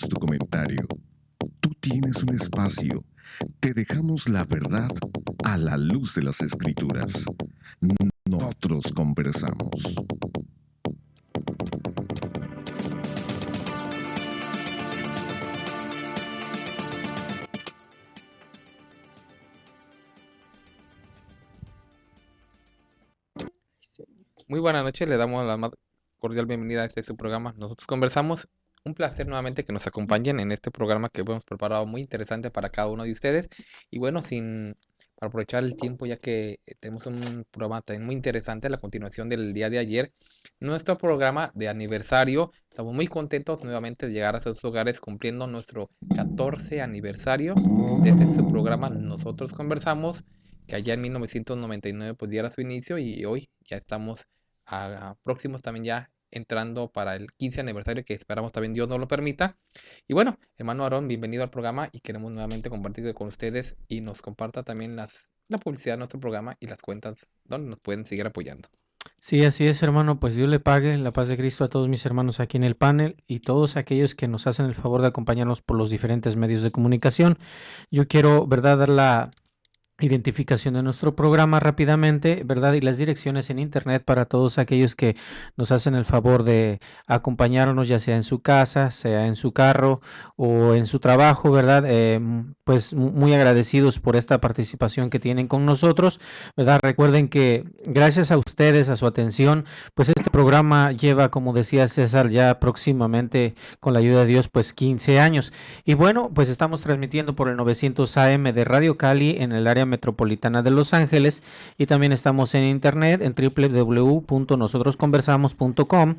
Leemos tu comentario. Tú tienes un espacio. Te dejamos la verdad a la luz de las Escrituras. Nosotros conversamos. Muy buenas noches, le damos la más cordial bienvenida a este su programa. Nosotros conversamos. Un placer nuevamente que nos acompañen en este programa que hemos preparado muy interesante para cada uno de ustedes. Y bueno, para aprovechar el tiempo, ya que tenemos un programa también muy interesante a la continuación del día de ayer, nuestro programa de aniversario. Estamos muy contentos nuevamente de llegar a sus hogares cumpliendo nuestro 14 aniversario desde este programa Nosotros Conversamos, que allá en 1999 pues diera su inicio y hoy ya estamos próximos también ya entrando para el 15 aniversario que esperamos también Dios nos lo permita. Y bueno, hermano Aarón, bienvenido al programa y queremos nuevamente compartir con ustedes y nos comparta también la publicidad de nuestro programa y las cuentas donde nos pueden seguir apoyando. Sí, así es, hermano. Pues Dios le pague la paz de Cristo a todos mis hermanos aquí en el panel y todos aquellos que nos hacen el favor de acompañarnos por los diferentes medios de comunicación. Yo quiero, ¿verdad?, dar la identificación de nuestro programa rápidamente, ¿verdad? Y las direcciones en internet para todos aquellos que nos hacen el favor de acompañarnos, ya sea en su casa, sea en su carro o en su trabajo, ¿verdad? Pues muy agradecidos por esta participación que tienen con nosotros, ¿verdad? Recuerden que gracias a ustedes, a su atención, pues este programa lleva, como decía César, ya próximamente, con la ayuda de Dios, pues 15 años. Y bueno, pues estamos transmitiendo por el 900 AM de Radio Cali en el área metropolitana de Los Ángeles y también estamos en internet en www.nosotrosconversamos.com,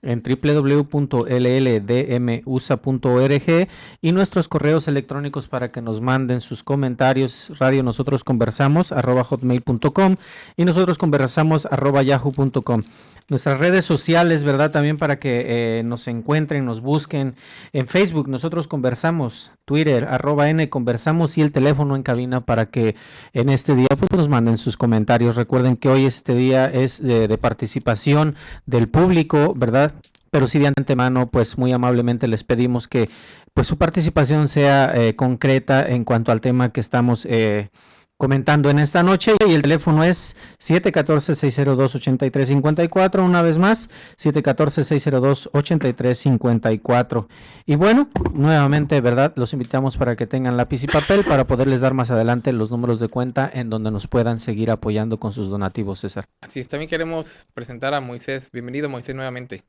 en www.lldmusa.org y nuestros correos electrónicos para que nos manden sus comentarios: radionosotrosconversamos@hotmail.com y nosotrosconversamos@yahoo.com. Nuestras redes sociales, ¿verdad? También para que nos encuentren, nos busquen en Facebook, Nosotros Conversamos, Twitter, @nconversamos y el teléfono en cabina para que en este día pues, nos manden sus comentarios. Recuerden que hoy este día es de participación del público, ¿verdad? Pero sí de antemano, pues muy amablemente les pedimos que pues su participación sea concreta en cuanto al tema que estamos comentando en esta noche, y el teléfono es 714-602-8354, una vez más, 714-602-8354. Y bueno, nuevamente, ¿verdad? Los invitamos para que tengan lápiz y papel para poderles dar más adelante los números de cuenta en donde nos puedan seguir apoyando con sus donativos, César. Así es, también queremos presentar a Moisés. Bienvenido, Moisés, nuevamente.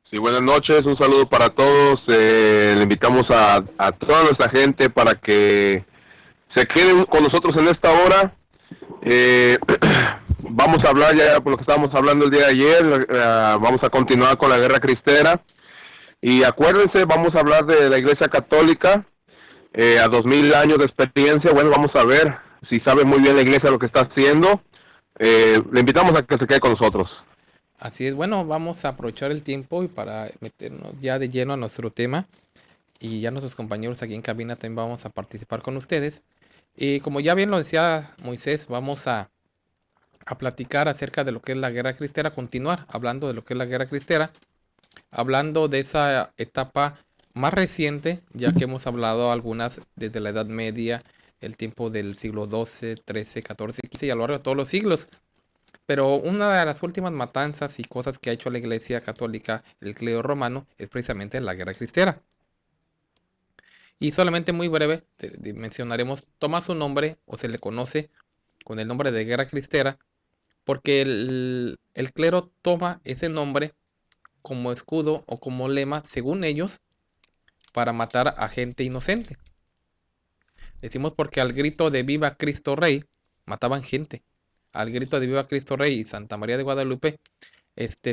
Sí, buenas noches, un saludo para todos. Le invitamos a toda nuestra gente para que se queden con nosotros en esta hora. Vamos a hablar ya por lo que estábamos hablando el día de ayer. Vamos a continuar con la guerra cristera. Y acuérdense, vamos a hablar de la Iglesia Católica, a 2000 años de experiencia. Bueno, vamos a ver si sabe muy bien la Iglesia lo que está haciendo. Le invitamos a que se quede con nosotros. Así es, bueno, vamos a aprovechar el tiempo y para meternos ya de lleno a nuestro tema. Y ya nuestros compañeros aquí en cabina también vamos a participar con ustedes. Y como ya bien lo decía Moisés, vamos a platicar acerca de lo que es la guerra cristera, continuar hablando de lo que es la guerra cristera, hablando de esa etapa más reciente, ya que hemos hablado algunas desde la Edad Media, el tiempo del siglo XII, XIII, XIV, XV y a lo largo de todos los siglos. Pero una de las últimas matanzas y cosas que ha hecho la Iglesia Católica, el clero romano, es precisamente la guerra cristera. Y solamente muy breve mencionaremos, toma su nombre o se le conoce con el nombre de guerra cristera, porque el clero toma ese nombre como escudo o como lema, según ellos, para matar a gente inocente. Decimos porque al grito de Viva Cristo Rey, mataban gente. Al grito de Viva Cristo Rey y Santa María de Guadalupe,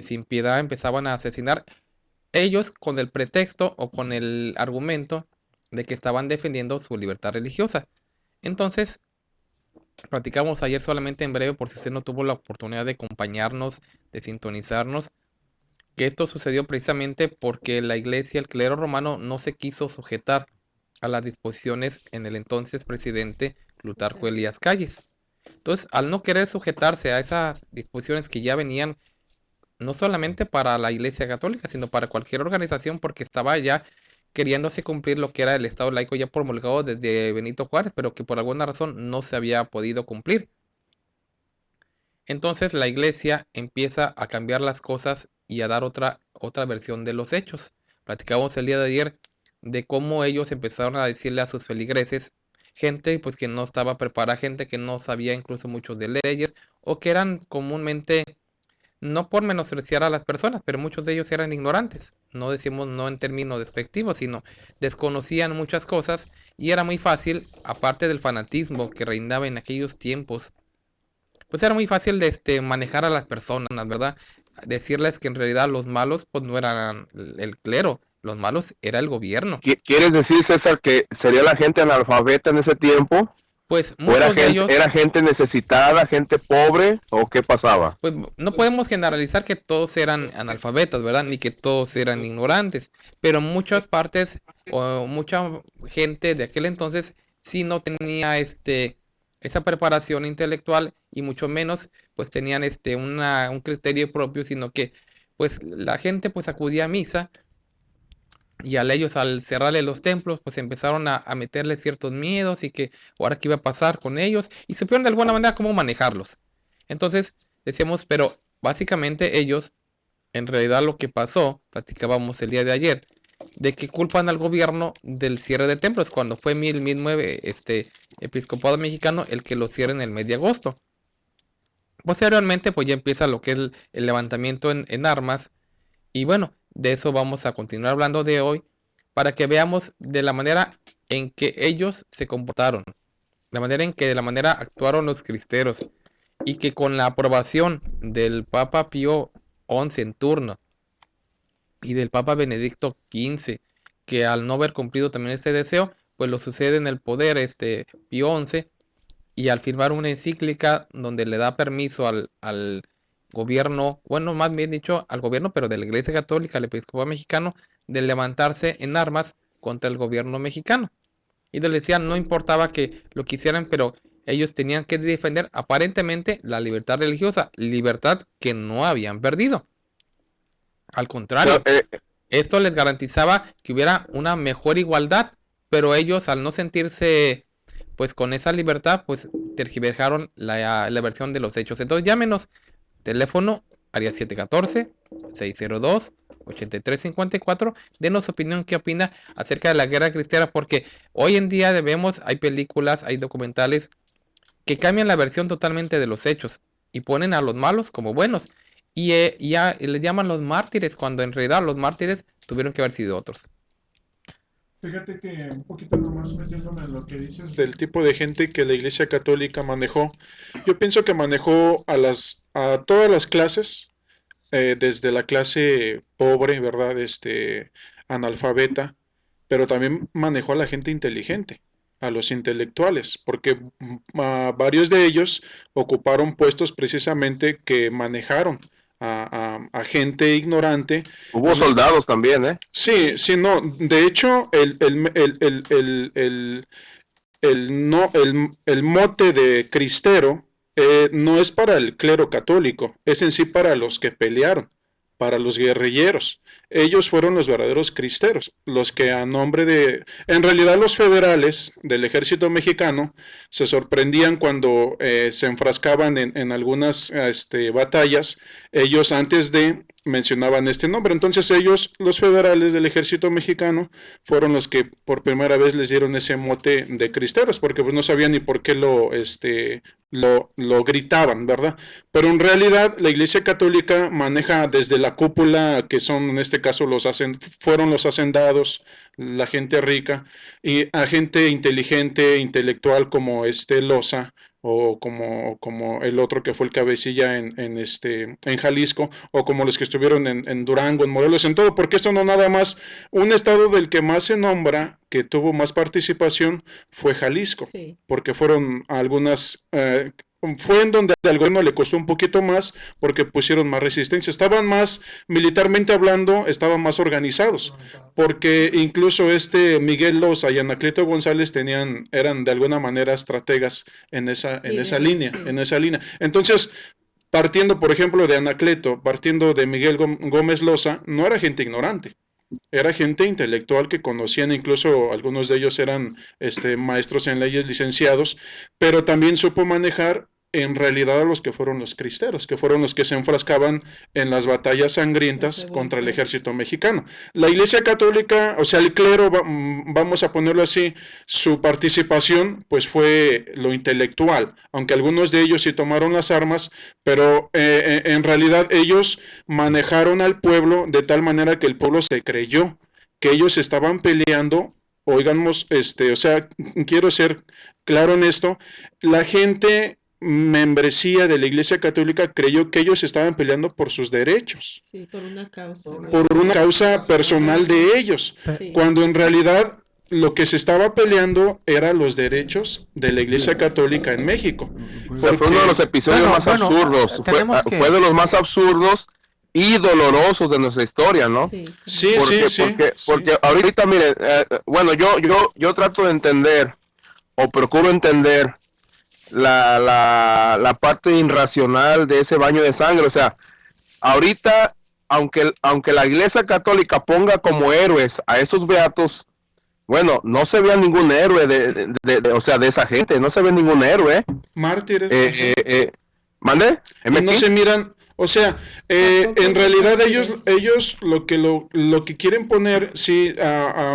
sin piedad empezaban a asesinar, ellos con el pretexto o con el argumento de que estaban defendiendo su libertad religiosa. Entonces, platicamos ayer solamente en breve, por si usted no tuvo la oportunidad de acompañarnos, de sintonizarnos, que esto sucedió precisamente porque la iglesia, el clero romano, no se quiso sujetar a las disposiciones en el entonces presidente Plutarco Elías Calles. Entonces, al no querer sujetarse a esas disposiciones que ya venían no solamente para la Iglesia Católica, sino para cualquier organización, porque estaba ya queriéndose cumplir lo que era el Estado laico ya promulgado desde Benito Juárez, pero que por alguna razón no se había podido cumplir. Entonces la iglesia empieza a cambiar las cosas y a dar otra versión de los hechos. Platicamos el día de ayer de cómo ellos empezaron a decirle a sus feligreses, gente pues que no estaba preparada, gente que no sabía incluso mucho de leyes, o que eran comúnmente, no por menospreciar a las personas, pero muchos de ellos eran ignorantes. No decimos no en términos despectivos, sino desconocían muchas cosas, y era muy fácil, aparte del fanatismo que reinaba en aquellos tiempos, pues era muy fácil de manejar a las personas, ¿verdad? Decirles que en realidad los malos pues no eran el clero, los malos era el gobierno. ¿Quieres decir, César, que sería la gente analfabeta en ese tiempo? Pues ¿O era muchos de ellos, era gente necesitada, gente pobre, o qué pasaba? pues no podemos generalizar que todos eran analfabetas, ¿verdad? Ni que todos eran ignorantes, pero muchas partes o mucha gente de aquel entonces sí no tenía esa preparación intelectual, y mucho menos pues tenían un criterio propio, sino que pues la gente pues acudía a misa, y ellos al cerrarle los templos pues empezaron a meterle ciertos miedos, y que ahora qué iba a pasar con ellos, y supieron de alguna manera cómo manejarlos. Entonces decíamos, pero básicamente ellos, en realidad lo que pasó, platicábamos el día de ayer, de que culpan al gobierno del cierre de templos, cuando fue el mismo episcopado mexicano el que lo cierra en el mes de agosto. Posteriormente pues ya empieza lo que es el levantamiento en armas, y bueno, de eso vamos a continuar hablando de hoy, para que veamos de la manera en que ellos se comportaron, la manera en que de la manera actuaron los cristeros, y que con la aprobación del Papa Pío XI en turno y del Papa Benedicto XV, que al no haber cumplido también este deseo, pues lo sucede en el poder Pío XI, y al firmar una encíclica donde le da permiso al gobierno, bueno, más bien dicho, al gobierno, pero de la Iglesia Católica, al episcopado mexicano, de levantarse en armas contra el gobierno mexicano. Y les decían, no importaba que lo quisieran, pero ellos tenían que defender aparentemente la libertad religiosa, libertad que no habían perdido. Al contrario, esto les garantizaba que hubiera una mejor igualdad, pero ellos, al no sentirse pues con esa libertad, pues tergiversaron la versión de los hechos. Entonces llámenos, teléfono área 714-602-8354, denos opinión, qué opina acerca de la guerra cristera, porque hoy en día hay películas, hay documentales que cambian la versión totalmente de los hechos y ponen a los malos como buenos, y les llaman los mártires, cuando en realidad los mártires tuvieron que haber sido otros. Fíjate que un poquito nomás metiéndome en lo que dices del tipo de gente que la Iglesia Católica manejó. Yo pienso que manejó a todas las clases, desde la clase pobre, ¿verdad? Analfabeta, pero también manejó a la gente inteligente, a los intelectuales, porque varios de ellos ocuparon puestos precisamente que manejaron a gente ignorante. Hubo soldados también, ¿eh? Sí, sí, no. De hecho, el mote de cristero no es para el clero católico, es en sí para los que pelearon, para los guerrilleros. Ellos fueron los verdaderos cristeros, los que a nombre de... En realidad los federales del ejército mexicano se sorprendían cuando se enfrascaban en algunas batallas. Ellos antes de mencionaban este nombre. Entonces ellos, los federales del ejército mexicano, fueron los que por primera vez les dieron ese mote de cristeros, porque pues no sabían ni por qué lo gritaban, ¿verdad? Pero en realidad la Iglesia Católica maneja desde la cúpula, que son en este caso fueron los hacendados, la gente rica, y a gente inteligente, intelectual como Loza, o como el otro que fue el cabecilla en Jalisco, o como los que estuvieron en Durango, en Morelos, en todo, porque esto no nada más, un estado del que más se nombra, que tuvo más participación, fue Jalisco, sí, porque fueron algunas... fue en donde al gobierno le costó un poquito más porque pusieron más resistencia, estaban más, militarmente hablando, estaban más organizados, porque incluso Miguel Loza y Anacleto González eran de alguna manera estrategas en esa línea. Entonces, partiendo, por ejemplo, de Anacleto, partiendo de Miguel Gómez Loza, no era gente ignorante. Era gente intelectual que conocían, incluso algunos de ellos eran maestros en leyes, licenciados, pero también supo manejar en realidad a los que fueron los cristeros, que fueron los que se enfrascaban en las batallas sangrientas contra el ejército mexicano. La Iglesia Católica, o sea, el clero, vamos a ponerlo así, su participación pues fue lo intelectual, aunque algunos de ellos sí tomaron las armas, pero en realidad ellos manejaron al pueblo de tal manera que el pueblo se creyó que ellos estaban peleando. Oigamos, o sea, quiero ser claro en esto, la gente membresía de la Iglesia Católica creyó que ellos estaban peleando por sus derechos. Sí, por una causa. Por una causa personal de ellos, Sí. cuando en realidad lo que se estaba peleando eran los derechos de la Iglesia Católica en México. O sea, fue uno de los episodios más absurdos, fue de los más absurdos y dolorosos de nuestra historia, ¿no? Sí. Sí, porque ahorita, miren, bueno, yo trato de entender, o procuro entender, la parte irracional de ese baño de sangre. O sea, ahorita, aunque la Iglesia Católica ponga como héroes a esos beatos, bueno, no se ve ningún héroe o sea, de esa gente, no se ve ningún héroe. Mártires. ¿Mande? No se miran, o sea, en realidad ellos lo que quieren poner, sí,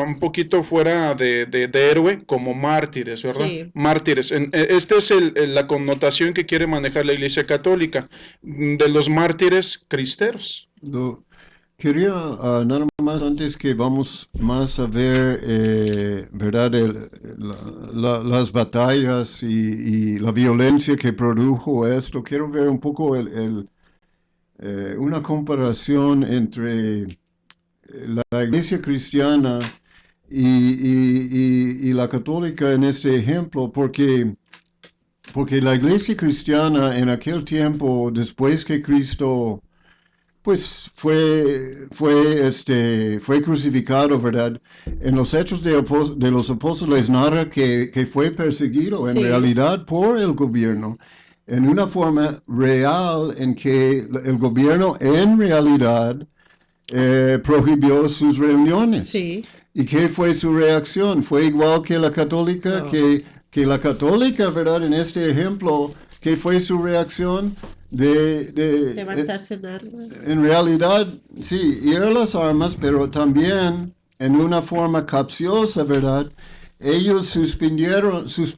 un poquito fuera de héroe, como mártires, ¿verdad? Sí. Mártires. Esta es la connotación que quiere manejar la Iglesia Católica, de los mártires cristeros. Quería nada más, antes que vamos más a ver, ¿verdad? Las batallas y la violencia que produjo esto, quiero ver un poco una comparación entre la iglesia cristiana y la católica en este ejemplo, porque la iglesia cristiana en aquel tiempo, después que Cristo pues fue crucificado, ¿verdad? En los Hechos de los Apóstoles narra que fue perseguido en Sí. realidad por el gobierno, en una forma real en que el gobierno en realidad prohibió sus reuniones. Sí. ¿Y qué fue su reacción? ¿Fue igual que la católica? No. Que la católica, ¿verdad? En este ejemplo, ¿qué fue su reacción? Levantarse en armas. En realidad, sí, ir a las armas, pero también en una forma capciosa, ¿verdad? Ellos suspendieron sus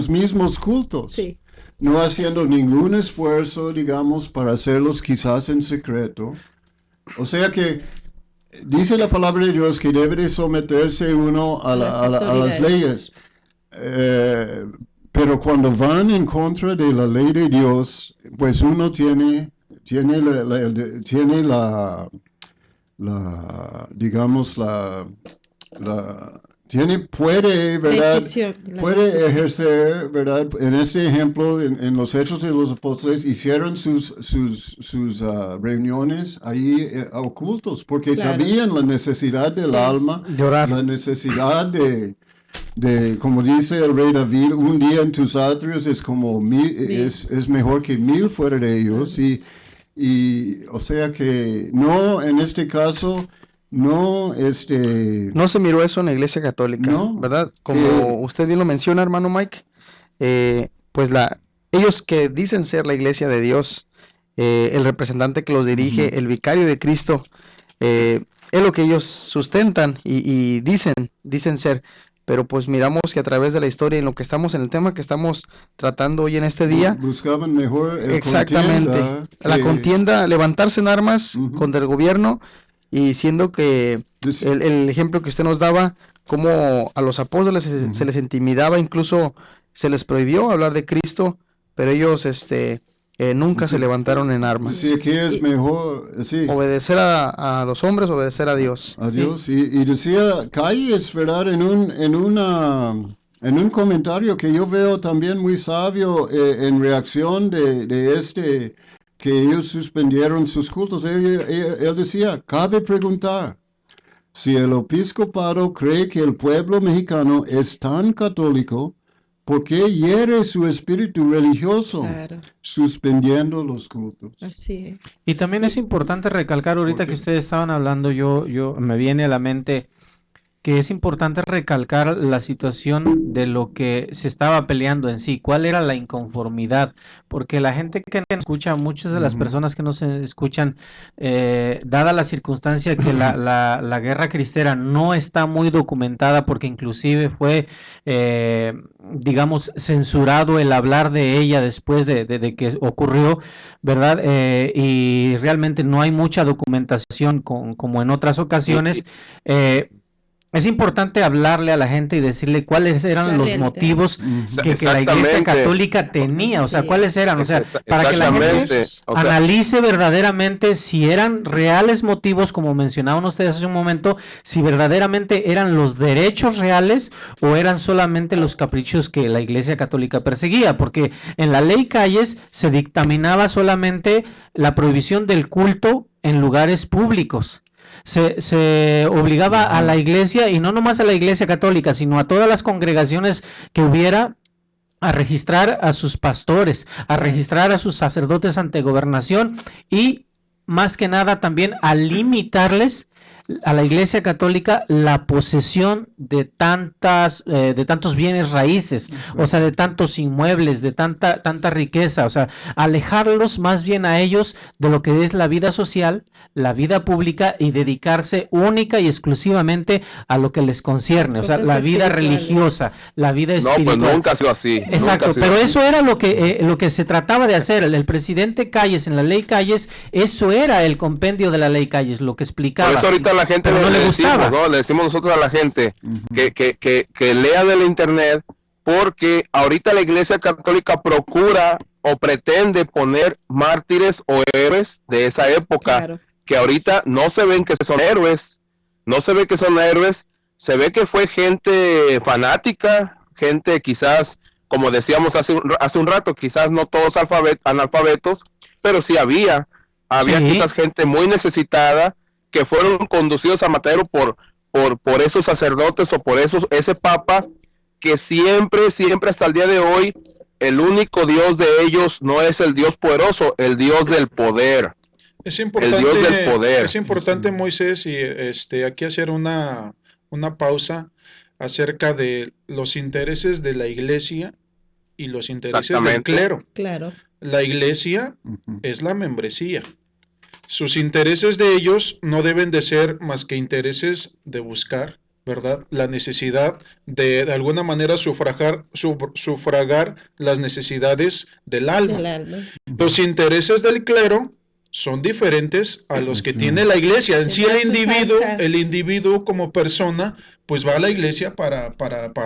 mismos cultos, Sí. no haciendo ningún esfuerzo, digamos, para hacerlos quizás en secreto. O sea que dice la palabra de Dios que debe de someterse uno a las autoridades. leyes. Pero cuando van en contra de la ley de Dios, pues uno tiene puede, ¿verdad? Decisión, la Puede decisión. ejercer, ¿verdad? En este ejemplo, en los Hechos de los Apóstoles, hicieron sus reuniones ahí ocultos, porque Claro. sabían la necesidad del Sí. alma, De orar. la necesidad de, como dice el rey David, un día en tus atrios es como es mejor que 1000 fuera de ellos. Y o sea que no, en este caso, no, No se miró eso en la Iglesia Católica, No. ¿verdad? Como usted bien lo menciona, hermano Mike, pues ellos que dicen ser la Iglesia de Dios, el representante que los dirige, Ujú. el vicario de Cristo, es lo que ellos sustentan y dicen ser. Pero pues miramos que a través de la historia, en lo que estamos, en el tema que estamos tratando hoy en este día, buscaban mejor exactamente, la contienda, levantarse en armas Ujú. contra el gobierno, y siendo que el ejemplo que usted nos daba, como a los apóstoles se les intimidaba, incluso se les prohibió hablar de Cristo, pero ellos nunca se levantaron en armas. Sí, que es mejor, sí. Obedecer a los hombres, obedecer a Dios. A Dios. Y decía Calles, ¿verdad? En un comentario que yo veo también muy sabio en reacción de que ellos suspendieron sus cultos. Él decía, cabe preguntar si el episcopado cree que el pueblo mexicano es tan católico ¿por qué hiere su espíritu religioso? Claro, Suspendiendo los cultos. así es. Y también es importante recalcar ahorita ¿Por que qué? ustedes estaban hablando, yo me viene a la mente que es importante recalcar la situación de lo que se estaba peleando en sí, cuál era la inconformidad, porque la gente que nos escucha, muchas de las Ujú. personas que nos escuchan, dada la circunstancia que la guerra cristera no está muy documentada, porque inclusive fue, digamos, censurado el hablar de ella después de que ocurrió, ¿verdad? Y realmente no hay mucha documentación como en otras ocasiones. Es importante hablarle a la gente y decirle cuáles eran La los realidad. motivos Ujú. que la Iglesia Exactamente. Católica tenía, o sea, Así cuáles eran, o sea, para que la gente Exactamente. O sea, analice verdaderamente si eran reales motivos, como mencionaban ustedes hace un momento, si verdaderamente eran los derechos reales o eran solamente los caprichos que la Iglesia Católica perseguía, porque en la ley Calles se dictaminaba solamente la prohibición del culto en lugares públicos. Se obligaba a la iglesia, y no nomás a la Iglesia Católica, sino a todas las congregaciones que hubiera, a registrar a sus pastores, a registrar a sus sacerdotes ante gobernación, y más que nada también a limitarles a la Iglesia Católica la posesión de tantos bienes raíces, o sea, de tantos inmuebles, de tanta riqueza, o sea, alejarlos más bien a ellos de lo que es la vida social, la vida pública, y dedicarse única y exclusivamente a lo que les concierne, o sea, Cosas la vida espirituales. religiosa, la vida no, espiritual. pues nunca ha sido así. Nunca ha Exacto, sido pero así. eso era lo que se trataba de hacer. El presidente Calles, en la ley Calles, eso era el compendio de la ley Calles, lo que Por explicaba. eso ahorita a la gente Pero no le decimos, gustaba. ¿no? Le decimos nosotros a la gente Ujú. que lea del internet, porque ahorita la Iglesia Católica procura o pretende poner mártires o héroes de esa época, Claro. que ahorita no se ven que son héroes, no se ve que son héroes, se ve que fue gente fanática, gente quizás, como decíamos hace un rato, quizás no todos analfabetos, pero sí había Sí. quizás gente muy necesitada que fueron conducidos a matadero por esos sacerdotes o por ese papa, que siempre hasta el día de hoy el único Dios de ellos no es el Dios poderoso, el Dios del poder. Es El Dios del poder. Es importante, Moisés, y aquí hacer una pausa acerca de los intereses de la iglesia y los intereses del Exactamente. clero. Claro. La iglesia Ujú. es la membresía. Sus intereses de ellos no deben de ser más que intereses de buscar, ¿verdad? La necesidad de alguna manera sufragar las necesidades del alma. Del alma. Los intereses del clero son diferentes a los que Ujú. tiene la iglesia. En sí, Tendrá sus arcas. el individuo como persona, pues va a la iglesia para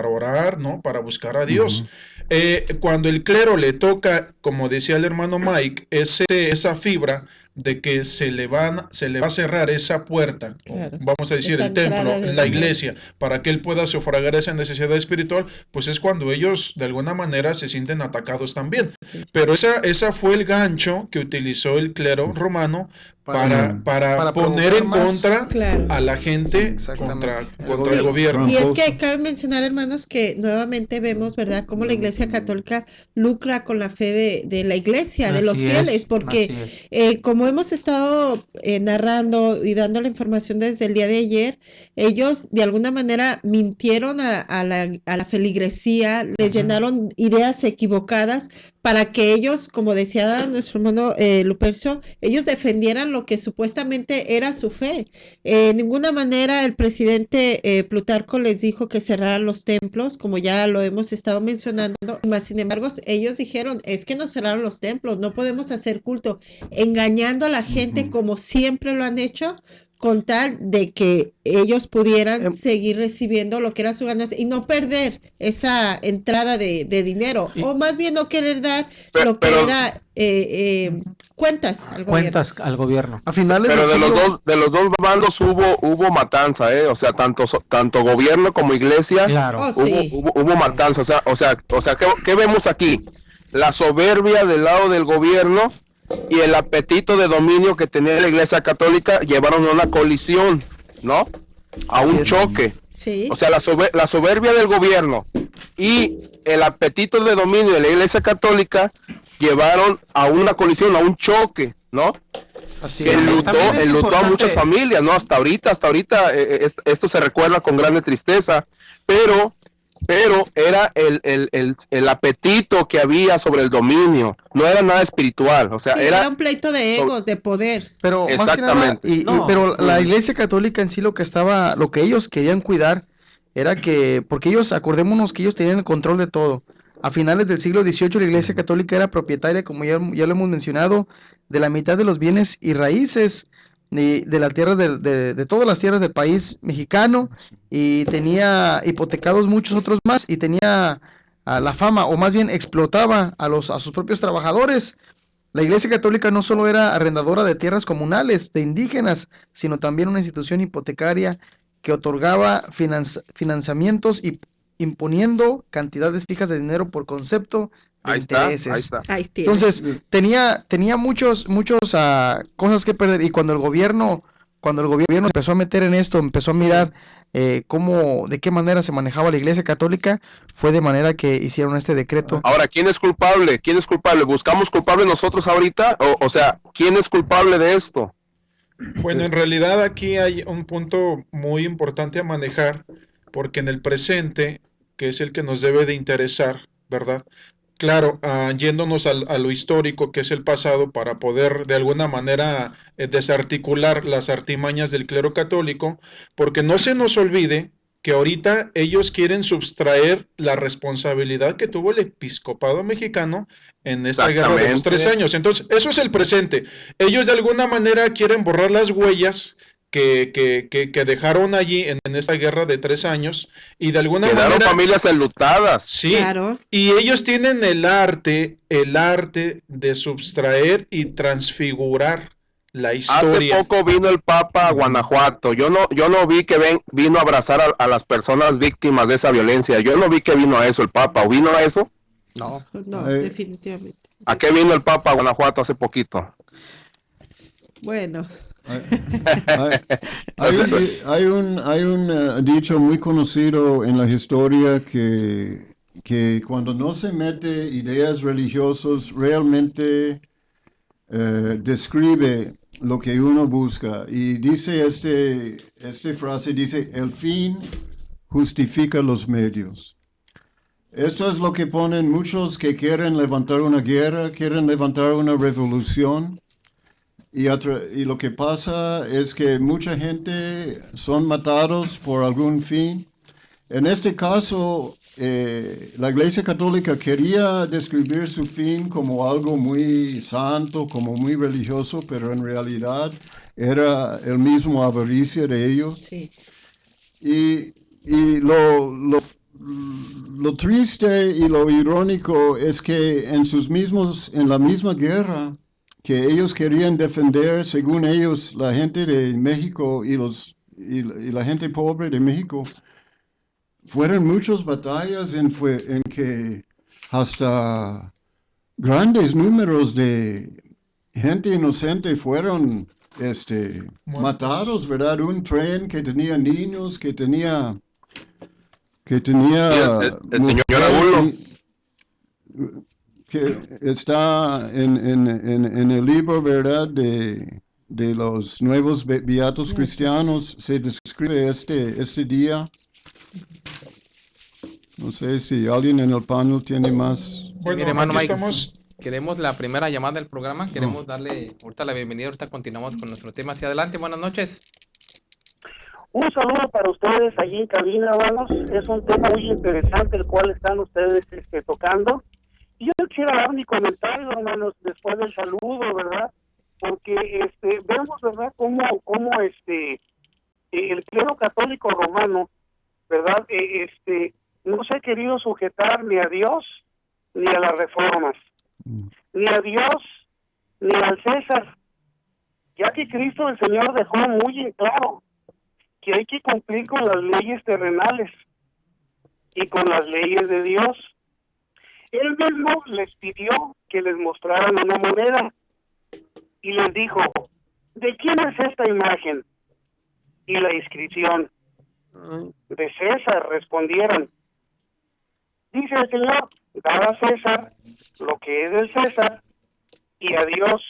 orar, ¿no? Para buscar a Dios. Ujú. Cuando el clero le toca, como decía el hermano Mike, esa fibra de que se le va a cerrar esa puerta, Claro. o vamos a decir Esa el templo, entrada del la amor. iglesia, para que él pueda sufragar esa necesidad espiritual, pues es cuando ellos de alguna manera se sienten atacados también. Sí. Pero esa fue el gancho que utilizó el clero romano para poner provocar en más. contra Claro. a la gente Exactamente. contra el gobierno. Y es que cabe mencionar, hermanos, que nuevamente vemos, ¿verdad?, cómo la Iglesia Católica lucra con la fe de la Iglesia, de los Así es, fieles, porque así es. como hemos estado narrando y dando la información desde el día de ayer, ellos de alguna manera mintieron a la feligresía, les llenaron ideas equivocadas para que ellos, como decía nuestro hermano Lupercio, ellos defendieran lo que supuestamente era su fe. De ninguna manera el presidente Plutarco les dijo que cerraran los templos, como ya lo hemos estado mencionando, más sin embargo ellos dijeron, es que nos cerraron los templos, no podemos hacer culto, engañando a la gente Ujú. como siempre lo han hecho, con tal de que ellos pudieran seguir recibiendo lo que era su ganancia y no perder esa entrada de dinero, o más bien no querer dar lo que era cuentas al gobierno. Cuentas al gobierno. A finales Pero del siglo... de los dos bandos hubo matanza, o sea, tanto gobierno como iglesia, Claro. Oh, sí. hubo matanza, o sea, ¿qué vemos aquí? La soberbia del lado del gobierno y el apetito de dominio que tenía la Iglesia Católica llevaron a una colisión, ¿no? A Así un es. choque. Sí. O sea, la soberbia del gobierno y el apetito de dominio de la Iglesia Católica llevaron a una colisión, a un choque, ¿no? Así Que es. enlutó a muchas familias, ¿no? Hasta ahorita esto se recuerda con grande tristeza, pero era el apetito que había sobre el dominio, no era nada espiritual, o sea, Sí, era un pleito de egos, de poder. Pero más que nada, exactamente. pero la Iglesia Católica en sí lo que ellos querían cuidar era que, porque ellos, acordémonos que ellos tenían el control de todo. A finales del siglo XVIII la Iglesia Católica era propietaria, como ya lo hemos mencionado, de la mitad de los bienes y raíces de la tierra de todas las tierras del país mexicano, y tenía hipotecados muchos otros más, y tenía la fama, o más bien explotaba a sus propios trabajadores. La Iglesia Católica no solo era arrendadora de tierras comunales de indígenas, sino también una institución hipotecaria que otorgaba financiamientos y imponiendo cantidades fijas de dinero por concepto de intereses. Entonces, tenía muchos cosas que perder, y cuando el gobierno empezó a meter en esto, empezó a mirar de qué manera se manejaba la Iglesia Católica, fue de manera que hicieron este decreto. Ahora, ¿quién es culpable? ¿Quién es culpable? ¿Buscamos culpables nosotros ahorita? O sea, ¿quién es culpable de esto? Bueno, en realidad aquí hay un punto muy importante a manejar, porque en el presente, que es el que nos debe de interesar, ¿verdad? Claro, yéndonos a lo histórico, que es el pasado, para poder de alguna manera desarticular las artimañas del clero católico, porque no se nos olvide que ahorita ellos quieren subtraer la responsabilidad que tuvo el episcopado mexicano en esta guerra de los 3 años. Entonces, eso es el presente. Ellos de alguna manera quieren borrar las huellas que dejaron allí en esta guerra de 3 años, y de alguna Quedaron manera familias enlutadas. Sí, Claro. y ellos tienen el arte de subtraer y transfigurar la historia. Hace poco vino el Papa a Guanajuato. Yo no vi que vino a abrazar a las personas víctimas de esa violencia. Yo no vi que vino a eso el Papa. ¿O vino a eso? No. No, definitivamente. ¿A qué vino el Papa a Guanajuato hace poquito? Bueno. Hay un dicho muy conocido en la historia que cuando no se mete ideas religiosas realmente describe lo que uno busca, y dice esta frase dice: el fin justifica los medios. Esto es lo que ponen muchos que quieren levantar una guerra, quieren levantar una revolución. Y lo que pasa es que mucha gente son matados por algún fin. En este caso, la Iglesia Católica quería describir su fin como algo muy santo, como muy religioso, pero en realidad era el mismo avaricia de ellos. Sí. Y lo triste y lo irónico es que en la misma guerra, que ellos querían defender, según ellos, la gente de México y la gente pobre de México, fueron muchas batallas en que hasta grandes números de gente inocente fueron matados, ¿verdad? Un tren que tenía niños, que tenía el señor Abulo, que está en el libro, ¿verdad?, de los nuevos beatos cristianos, se describe este día. No sé si alguien en el panel tiene más. Bueno, mire, hermano aquí Mike, estamos. queremos la primera llamada del programa, queremos darle ahorita la bienvenida, ahorita continuamos con nuestro tema. Hacia adelante, buenas noches. Un saludo para ustedes allí en cabina, hermanos. Es un tema muy interesante el cual están ustedes tocando. Y yo quiero dar mi comentario, hermanos, después del saludo, ¿verdad? Porque vemos, ¿verdad?, cómo el clero católico romano, ¿verdad?, no se ha querido sujetar ni a Dios ni a las reformas, ni a Dios ni al César, ya que Cristo el Señor dejó muy en claro que hay que cumplir con las leyes terrenales y con las leyes de Dios. Él mismo les pidió que les mostraran una moneda y les dijo: ¿de quién es esta imagen? Y la inscripción: de César, respondieron. Dice el Señor, dad a César lo que es del César y a Dios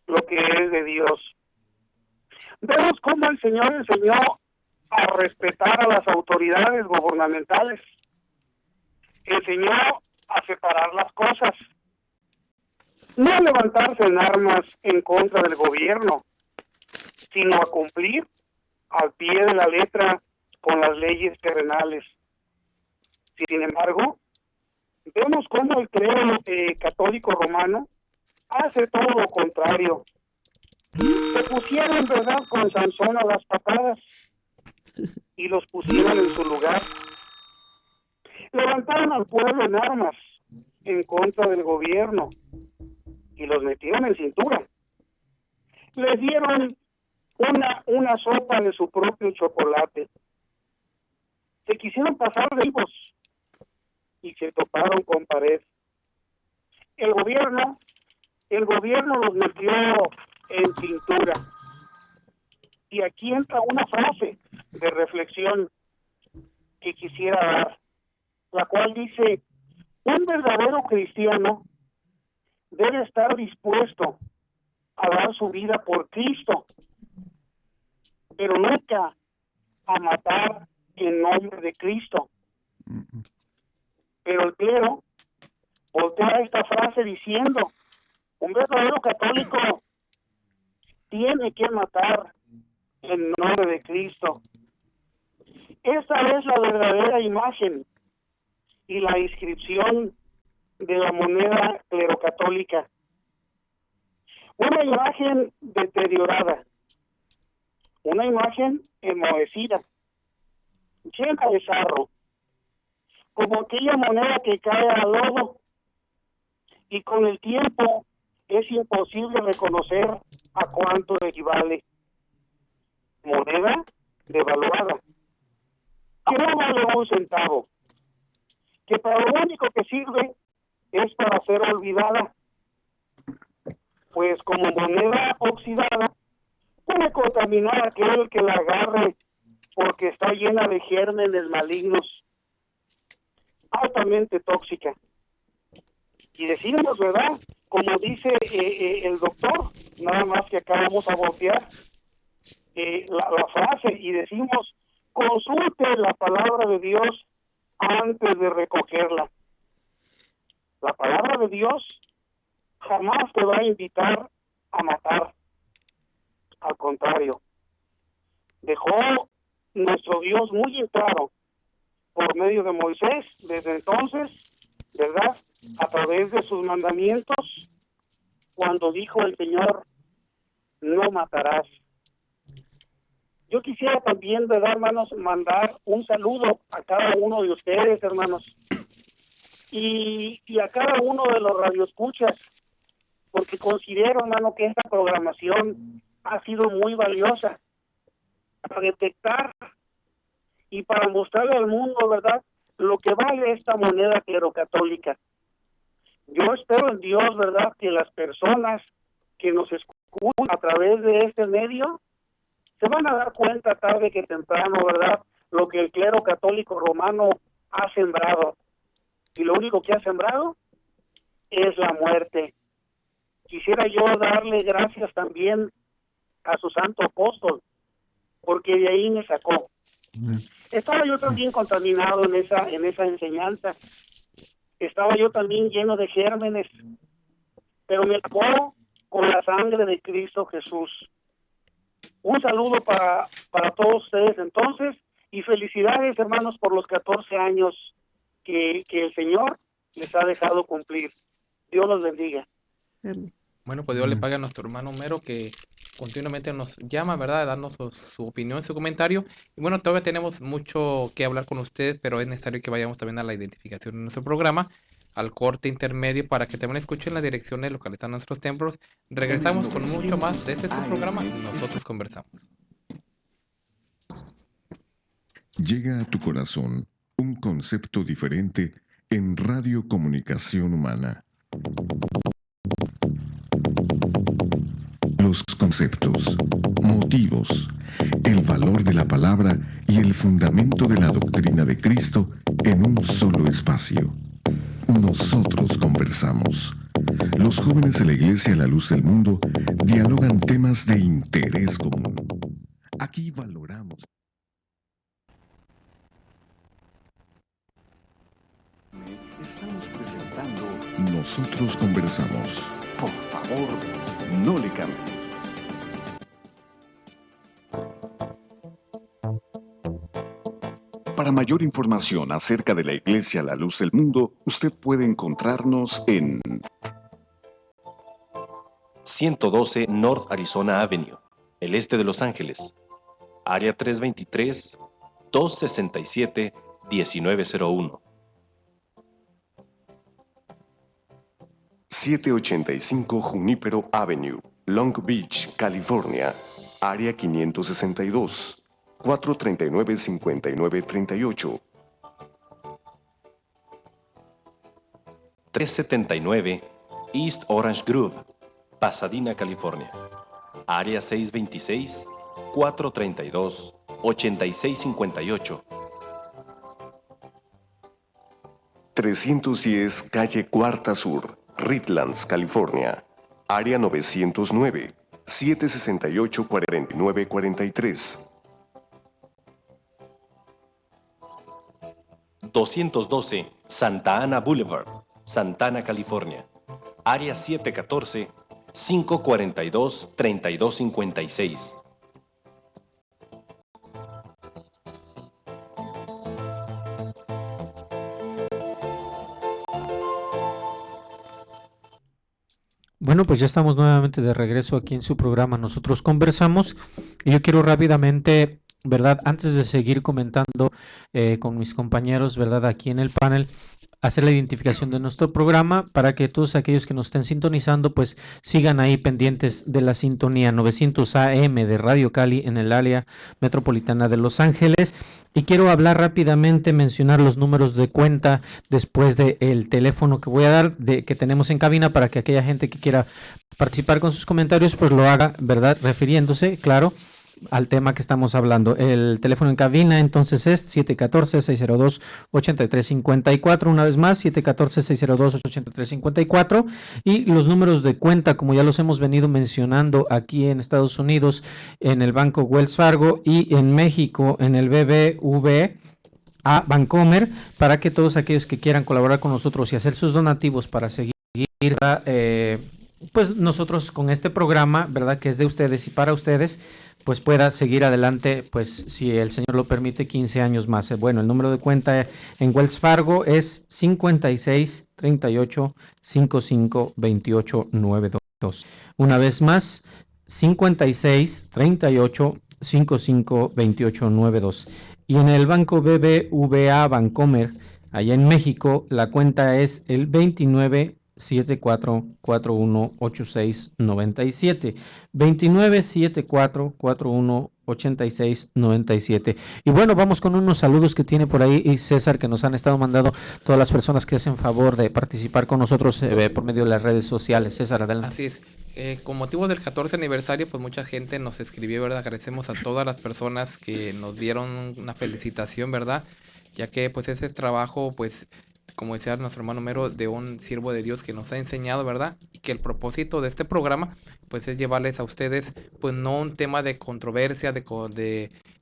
lo que es de Dios. Vemos cómo el Señor enseñó a respetar a las autoridades gubernamentales. Enseñó a separar las cosas. No a levantarse en armas en contra del gobierno, sino a cumplir al pie de la letra con las leyes terrenales. Sin embargo, vemos cómo el credo católico romano hace todo lo contrario. Se pusieron, en verdad, con Sansón a las patadas y los pusieron en su lugar. Levantaron al pueblo en armas en contra del gobierno y los metieron en cintura. Les dieron una sopa de su propio chocolate. Se quisieron pasar de vivos y se toparon con pared. El gobierno los metió en cintura. Y aquí entra una frase de reflexión que quisiera dar, la cual dice: un verdadero cristiano debe estar dispuesto a dar su vida por Cristo, pero nunca a matar en nombre de Cristo. Pero el clero voltea esta frase diciendo: un verdadero católico tiene que matar en nombre de Cristo. Esta es la verdadera imagen y la inscripción de la moneda clerocatólica. Una imagen deteriorada, una imagen enmohecida, llena de sarro, como aquella moneda que cae al lodo y con el tiempo es imposible reconocer a cuánto equivale. Moneda devaluada, que no vale un centavo, que para lo único que sirve es para ser olvidada, pues como moneda oxidada puede contaminar a aquel que la agarre porque está llena de gérmenes malignos, altamente tóxica. Y decimos, ¿verdad? Como dice el doctor, nada más que acá vamos a voltear la frase y decimos: consulte la palabra de Dios antes de recogerla. La palabra de Dios jamás te va a invitar a matar. Al contrario, dejó nuestro Dios muy en claro por medio de Moisés, desde entonces, ¿verdad?, a través de sus mandamientos, cuando dijo el Señor: no matarás. Yo quisiera también, ¿verdad, hermanos?, mandar un saludo a cada uno de ustedes, hermanos, y a cada uno de los radioescuchas, porque considero, hermano, que esta programación ha sido muy valiosa para detectar y para mostrarle al mundo, ¿verdad?, lo que vale esta moneda clerocatólica. Yo espero en Dios, ¿verdad?, que las personas que nos escuchan a través de este medio se van a dar cuenta tarde que temprano, ¿verdad?, lo que el clero católico romano ha sembrado. Y lo único que ha sembrado es la muerte. Quisiera yo darle gracias también a su santo apóstol, porque de ahí me sacó. Estaba yo también contaminado en esa enseñanza. Estaba yo también lleno de gérmenes, pero me lavó con la sangre de Cristo Jesús. Un saludo para todos ustedes entonces, y felicidades, hermanos, por los 14 años que el Señor les ha dejado cumplir. Dios los bendiga. Bueno, pues Dios le pague a nuestro hermano Homero, que continuamente nos llama, ¿verdad?, a darnos su opinión, su comentario. Y bueno, todavía tenemos mucho que hablar con ustedes, pero es necesario que vayamos también a la identificación de nuestro programa, al corte intermedio, para que también escuchen las direcciones localizadas en nuestros templos. Regresamos con mucho más de este su programa, Nosotros Conversamos. Llega a tu corazón un concepto diferente en Radio Comunicación Humana. Los conceptos, motivos, el valor de la palabra y el fundamento de la doctrina de Cristo en un solo espacio. Nosotros conversamos. Los jóvenes de la Iglesia La Luz del Mundo dialogan temas de interés común. Aquí valoramos. Estamos presentando Nosotros Conversamos. Por favor, no le cambie. Para mayor información acerca de la Iglesia La Luz del Mundo, usted puede encontrarnos en 112 North Arizona Avenue, el este de Los Ángeles, área 323-267-1901. 785 Junipero Avenue, Long Beach, California, área 562, 439-5938. 379 East Orange Grove, Pasadena, California, área 626-432-8658. 310 Calle Cuarta Sur, Redlands, California, área 909, 768-4943. 212 Santa Ana Boulevard, Santana, California, área 714-542-3256. Bueno, pues ya estamos nuevamente de regreso aquí en su programa Nosotros Conversamos, y yo quiero rápidamente, ¿verdad? Antes de seguir comentando con mis compañeros, ¿verdad? Aquí en el panel, hacer la identificación de nuestro programa para que todos aquellos que nos estén sintonizando pues sigan ahí pendientes de la sintonía 900 AM de Radio Cali en el área metropolitana de Los Ángeles. Y quiero hablar rápidamente, mencionar los números de cuenta después del teléfono que voy a dar, que tenemos en cabina, para que aquella gente que quiera participar con sus comentarios pues lo haga, ¿verdad? Refiriéndose, claro, al tema que estamos hablando. El teléfono en cabina entonces es 714-602-8354, una vez más 714-602-8354, y los números de cuenta, como ya los hemos venido mencionando aquí en Estados Unidos en el Banco Wells Fargo y en México en el BBVA Bancomer, para que todos aquellos que quieran colaborar con nosotros y hacer sus donativos para seguir pues nosotros con este programa, ¿verdad? Que es de ustedes y para ustedes, pues pueda seguir adelante, pues si el Señor lo permite, 15 años más. Bueno, el número de cuenta en Wells Fargo es 56 38 55 28 92. Una vez más, 56 38 55 28 92. Y en el banco BBVA Bancomer, allá en México, la cuenta es el 29 74418697, 2974418697. Y bueno, vamos con unos saludos que tiene por ahí y César, que nos han estado mandando todas las personas que hacen favor de participar con nosotros por medio de las redes sociales. César, adelante. Así es. Con motivo del 14 aniversario, pues mucha gente nos escribió, ¿verdad? Agradecemos a todas las personas que nos dieron una felicitación, ¿verdad? Ya que pues ese trabajo, pues como decía nuestro hermano Mero, de un siervo de Dios que nos ha enseñado, ¿verdad? Y que el propósito de este programa, pues es llevarles a ustedes, pues no un tema de controversia, de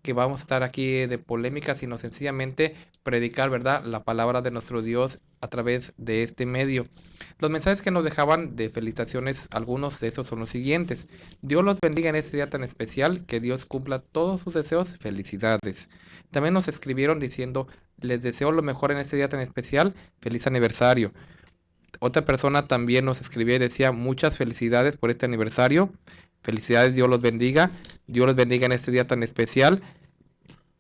que vamos a estar aquí de polémica, sino sencillamente predicar, ¿verdad? La palabra de nuestro Dios a través de este medio. Los mensajes que nos dejaban de felicitaciones, algunos de esos son los siguientes. Dios los bendiga en este día tan especial, que Dios cumpla todos sus deseos, felicidades. También nos escribieron diciendo, les deseo lo mejor en este día tan especial, feliz aniversario. Otra persona también nos escribió y decía, muchas felicidades por este aniversario, felicidades, Dios los bendiga en este día tan especial,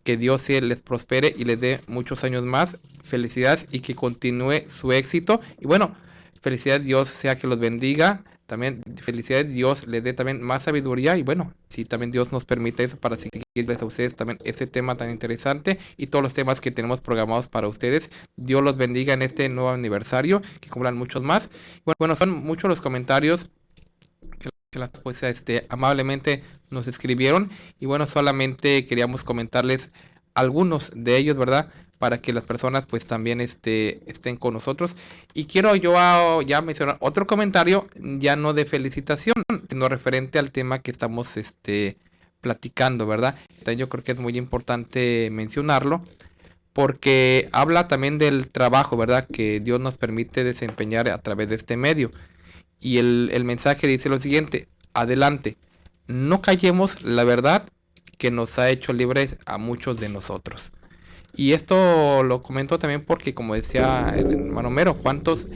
que Dios les prospere y les dé muchos años más, felicidades y que continúe su éxito. Y bueno, felicidades, Dios sea que los bendiga. También felicidades, Dios les dé también más sabiduría y bueno, si también Dios nos permite eso para seguirles a ustedes también este tema tan interesante y todos los temas que tenemos programados para ustedes. Dios los bendiga en este nuevo aniversario, que cumplan muchos más. Bueno, son muchos los comentarios que pues amablemente nos escribieron y bueno, solamente queríamos comentarles algunos de ellos, ¿verdad? Para que las personas pues también estén con nosotros. Y quiero yo ya mencionar otro comentario, ya no de felicitación, sino referente al tema que estamos platicando, ¿verdad? Entonces yo creo que es muy importante mencionarlo, porque habla también del trabajo, ¿verdad? Que Dios nos permite desempeñar a través de este medio. Y el mensaje dice lo siguiente: adelante, no callemos la verdad que nos ha hecho libres a muchos de nosotros. Y esto lo comento también porque, como decía el hermano Mero, ¿cuántos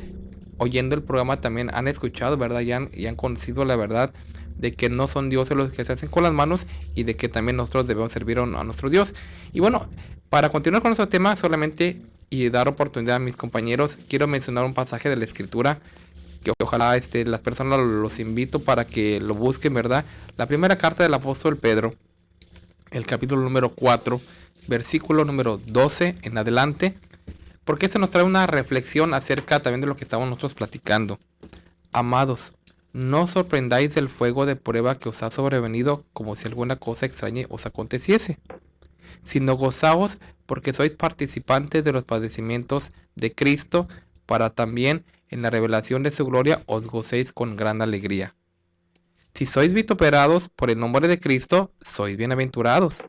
oyendo el programa también han escuchado, ¿verdad? Y han conocido la verdad de que no son dioses los que se hacen con las manos, y de que también nosotros debemos servir a nuestro Dios. Y bueno, para continuar con nuestro tema solamente y dar oportunidad a mis compañeros, quiero mencionar un pasaje de la Escritura que ojalá las personas los invito para que lo busquen, ¿verdad? La primera carta del apóstol Pedro, el capítulo número 4, versículo número 12 en adelante, porque esto nos trae una reflexión acerca también de lo que estamos nosotros platicando. Amados, no os sorprendáis del fuego de prueba que os ha sobrevenido como si alguna cosa extraña os aconteciese, sino gozaos porque sois participantes de los padecimientos de Cristo, para también en la revelación de su gloria os gocéis con gran alegría. Si sois vituperados por el nombre de Cristo, sois bienaventurados,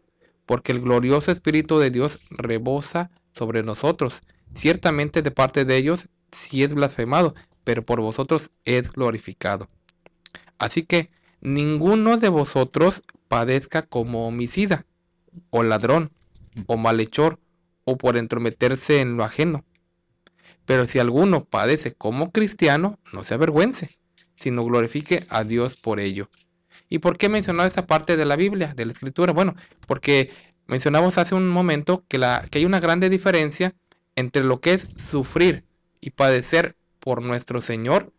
porque el glorioso Espíritu de Dios rebosa sobre nosotros. Ciertamente de parte de ellos sí es blasfemado, pero por vosotros es glorificado. Así que ninguno de vosotros padezca como homicida, o ladrón, o malhechor, o por entrometerse en lo ajeno. Pero si alguno padece como cristiano, no se avergüence, sino glorifique a Dios por ello. ¿Y por qué mencionar esa parte de la Biblia, de la Escritura? Bueno, porque mencionamos hace un momento que hay una grande diferencia entre lo que es sufrir y padecer por nuestro Señor,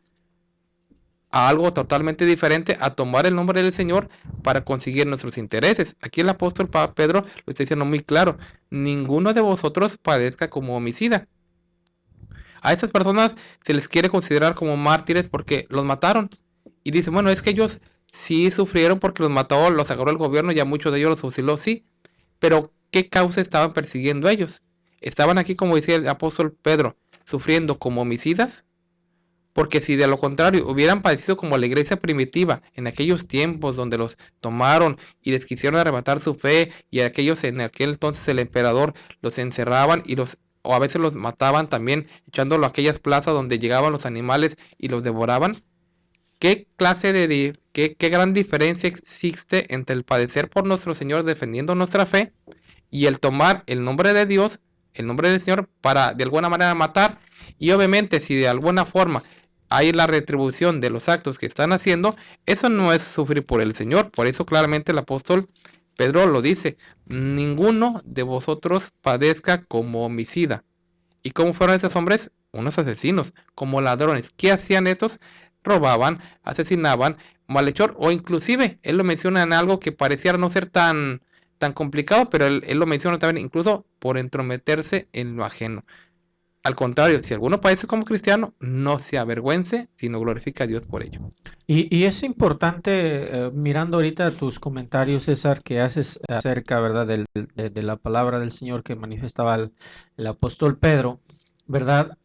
a algo totalmente diferente a tomar el nombre del Señor para conseguir nuestros intereses. Aquí el apóstol Pedro lo está diciendo muy claro: ninguno de vosotros padezca como homicida. A estas personas se les quiere considerar como mártires porque los mataron. Y dicen, bueno, es que ellos sí sufrieron porque los mató, los agarró el gobierno y a muchos de ellos los fusiló, sí. Pero ¿qué causa estaban persiguiendo ellos? Estaban aquí, como decía el apóstol Pedro, sufriendo como homicidas. Porque si de lo contrario hubieran padecido como la iglesia primitiva en aquellos tiempos donde los tomaron y les quisieron arrebatar su fe, y aquellos en aquel entonces el emperador los encerraban o a veces los mataban también, echándolo a aquellas plazas donde llegaban los animales y los devoraban. ¿Qué qué gran diferencia existe entre el padecer por nuestro Señor defendiendo nuestra fe y el tomar el nombre de Dios, el nombre del Señor, para de alguna manera matar? Y obviamente si de alguna forma hay la retribución de los actos que están haciendo, eso no es sufrir por el Señor. Por eso claramente el apóstol Pedro lo dice: ninguno de vosotros padezca como homicida. ¿Y cómo fueron esos hombres? Unos asesinos, como ladrones. ¿Qué hacían estos? Robaban, asesinaban, malhechor, o inclusive, él lo menciona en algo que pareciera no ser tan complicado, pero él lo menciona también, incluso por entrometerse en lo ajeno. Al contrario, si alguno padece como cristiano, no se avergüence, sino glorifica a Dios por ello. Y es importante, mirando ahorita tus comentarios, César, que haces acerca, ¿verdad?, de la palabra del Señor que manifestaba el apóstol Pedro, ¿verdad?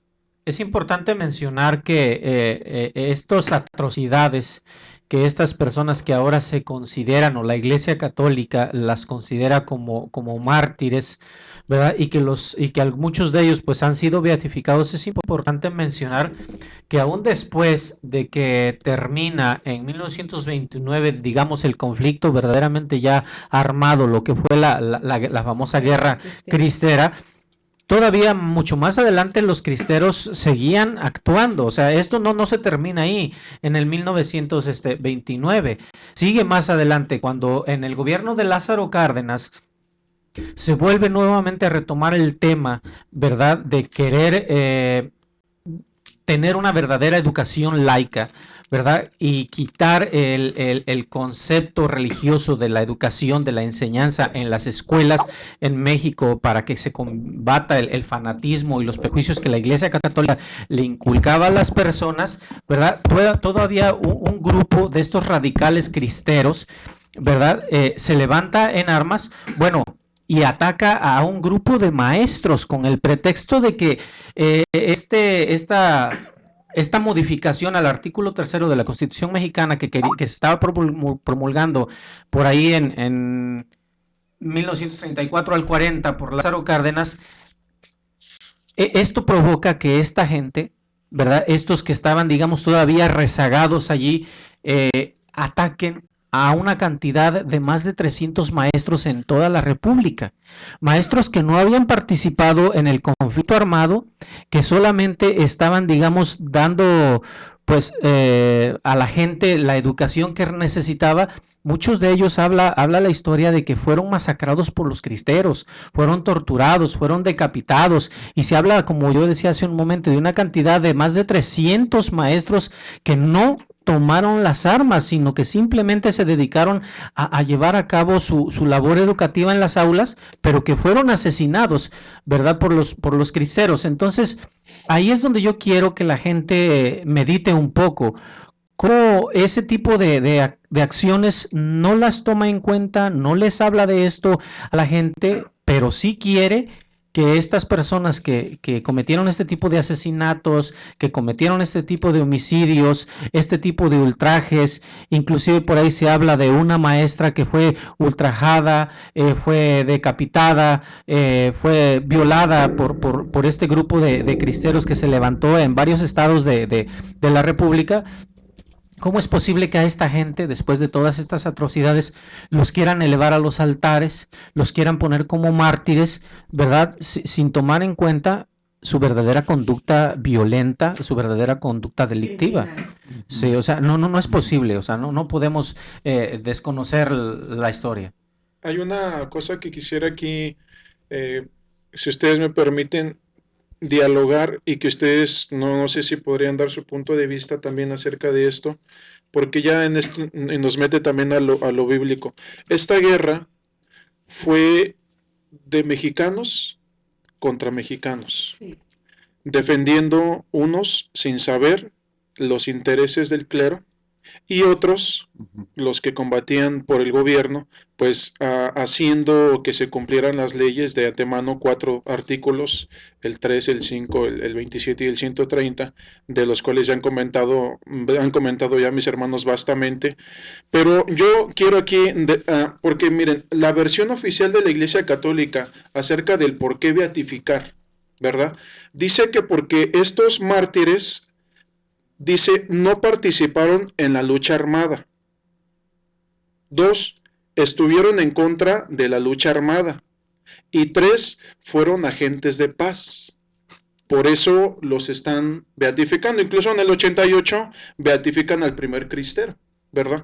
Es importante mencionar que estas atrocidades que estas personas que ahora se consideran, o la Iglesia Católica las considera como mártires, ¿verdad? Y que muchos de ellos pues han sido beatificados. Es importante mencionar que aún después de que termina en 1929, digamos, el conflicto verdaderamente ya armado, lo que fue la famosa guerra cristera, todavía mucho más adelante los cristeros seguían actuando. O sea, esto no se termina ahí en el 1929. Sigue más adelante, cuando en el gobierno de Lázaro Cárdenas se vuelve nuevamente a retomar el tema, ¿verdad?, de querer tener una verdadera educación laica, ¿verdad?, y quitar el concepto religioso de la educación, de la enseñanza en las escuelas en México, para que se combata el fanatismo y los prejuicios que la Iglesia Católica le inculcaba a las personas, ¿verdad? Todavía un grupo de estos radicales cristeros, ¿verdad?, se levanta en armas. Bueno, y ataca a un grupo de maestros con el pretexto de que esta modificación al artículo 3 de la Constitución mexicana que se estaba promulgando por ahí en 1934 al 40 por Lázaro Cárdenas, esto provoca que esta gente, ¿verdad? Estos que estaban, digamos, todavía rezagados allí, ataquen a una cantidad de más de 300 maestros en toda la República. Maestros que no habían participado en el conflicto armado, que solamente estaban, digamos, dando pues a la gente la educación que necesitaba. Muchos de ellos habla la historia de que fueron masacrados por los cristeros, fueron torturados, fueron decapitados, y se habla, como yo decía hace un momento, de una cantidad de más de 300 maestros que no tomaron las armas, sino que simplemente se dedicaron a llevar a cabo su labor educativa en las aulas, pero que fueron asesinados, ¿verdad? Por los cristeros. Entonces, ahí es donde yo quiero que la gente medite un poco. Cómo ese tipo de acciones no las toma en cuenta, no les habla de esto a la gente, pero sí quiere que estas personas que cometieron este tipo de asesinatos, que cometieron este tipo de homicidios, este tipo de ultrajes, inclusive por ahí se habla de una maestra que fue ultrajada, fue decapitada, fue violada por este grupo de cristeros que se levantó en varios estados de la República. ¿Cómo es posible que a esta gente, después de todas estas atrocidades, los quieran elevar a los altares, los quieran poner como mártires, ¿verdad? Sin tomar en cuenta su verdadera conducta violenta, su verdadera conducta delictiva. Sí, o sea, no es posible, o sea, no podemos desconocer la historia. Hay una cosa que quisiera aquí, si ustedes me permiten, dialogar, y que ustedes no sé si podrían dar su punto de vista también acerca de esto, porque ya en esto nos mete también a lo bíblico. Esta guerra fue de mexicanos contra mexicanos, sí, defendiendo unos sin saber los intereses del clero, y otros, los que combatían por el gobierno, pues haciendo que se cumplieran las leyes de antemano, 4 artículos, el 3, el 5, el 27 y el 130, de los cuales ya han comentado ya mis hermanos bastante. Pero yo quiero aquí, porque miren, la versión oficial de la Iglesia Católica acerca del por qué beatificar, ¿verdad? Dice que porque estos mártires, dice, no participaron en la lucha armada. 2, estuvieron en contra de la lucha armada. Y 3, fueron agentes de paz. Por eso los están beatificando. Incluso en el 88 beatifican al primer cristero, ¿verdad?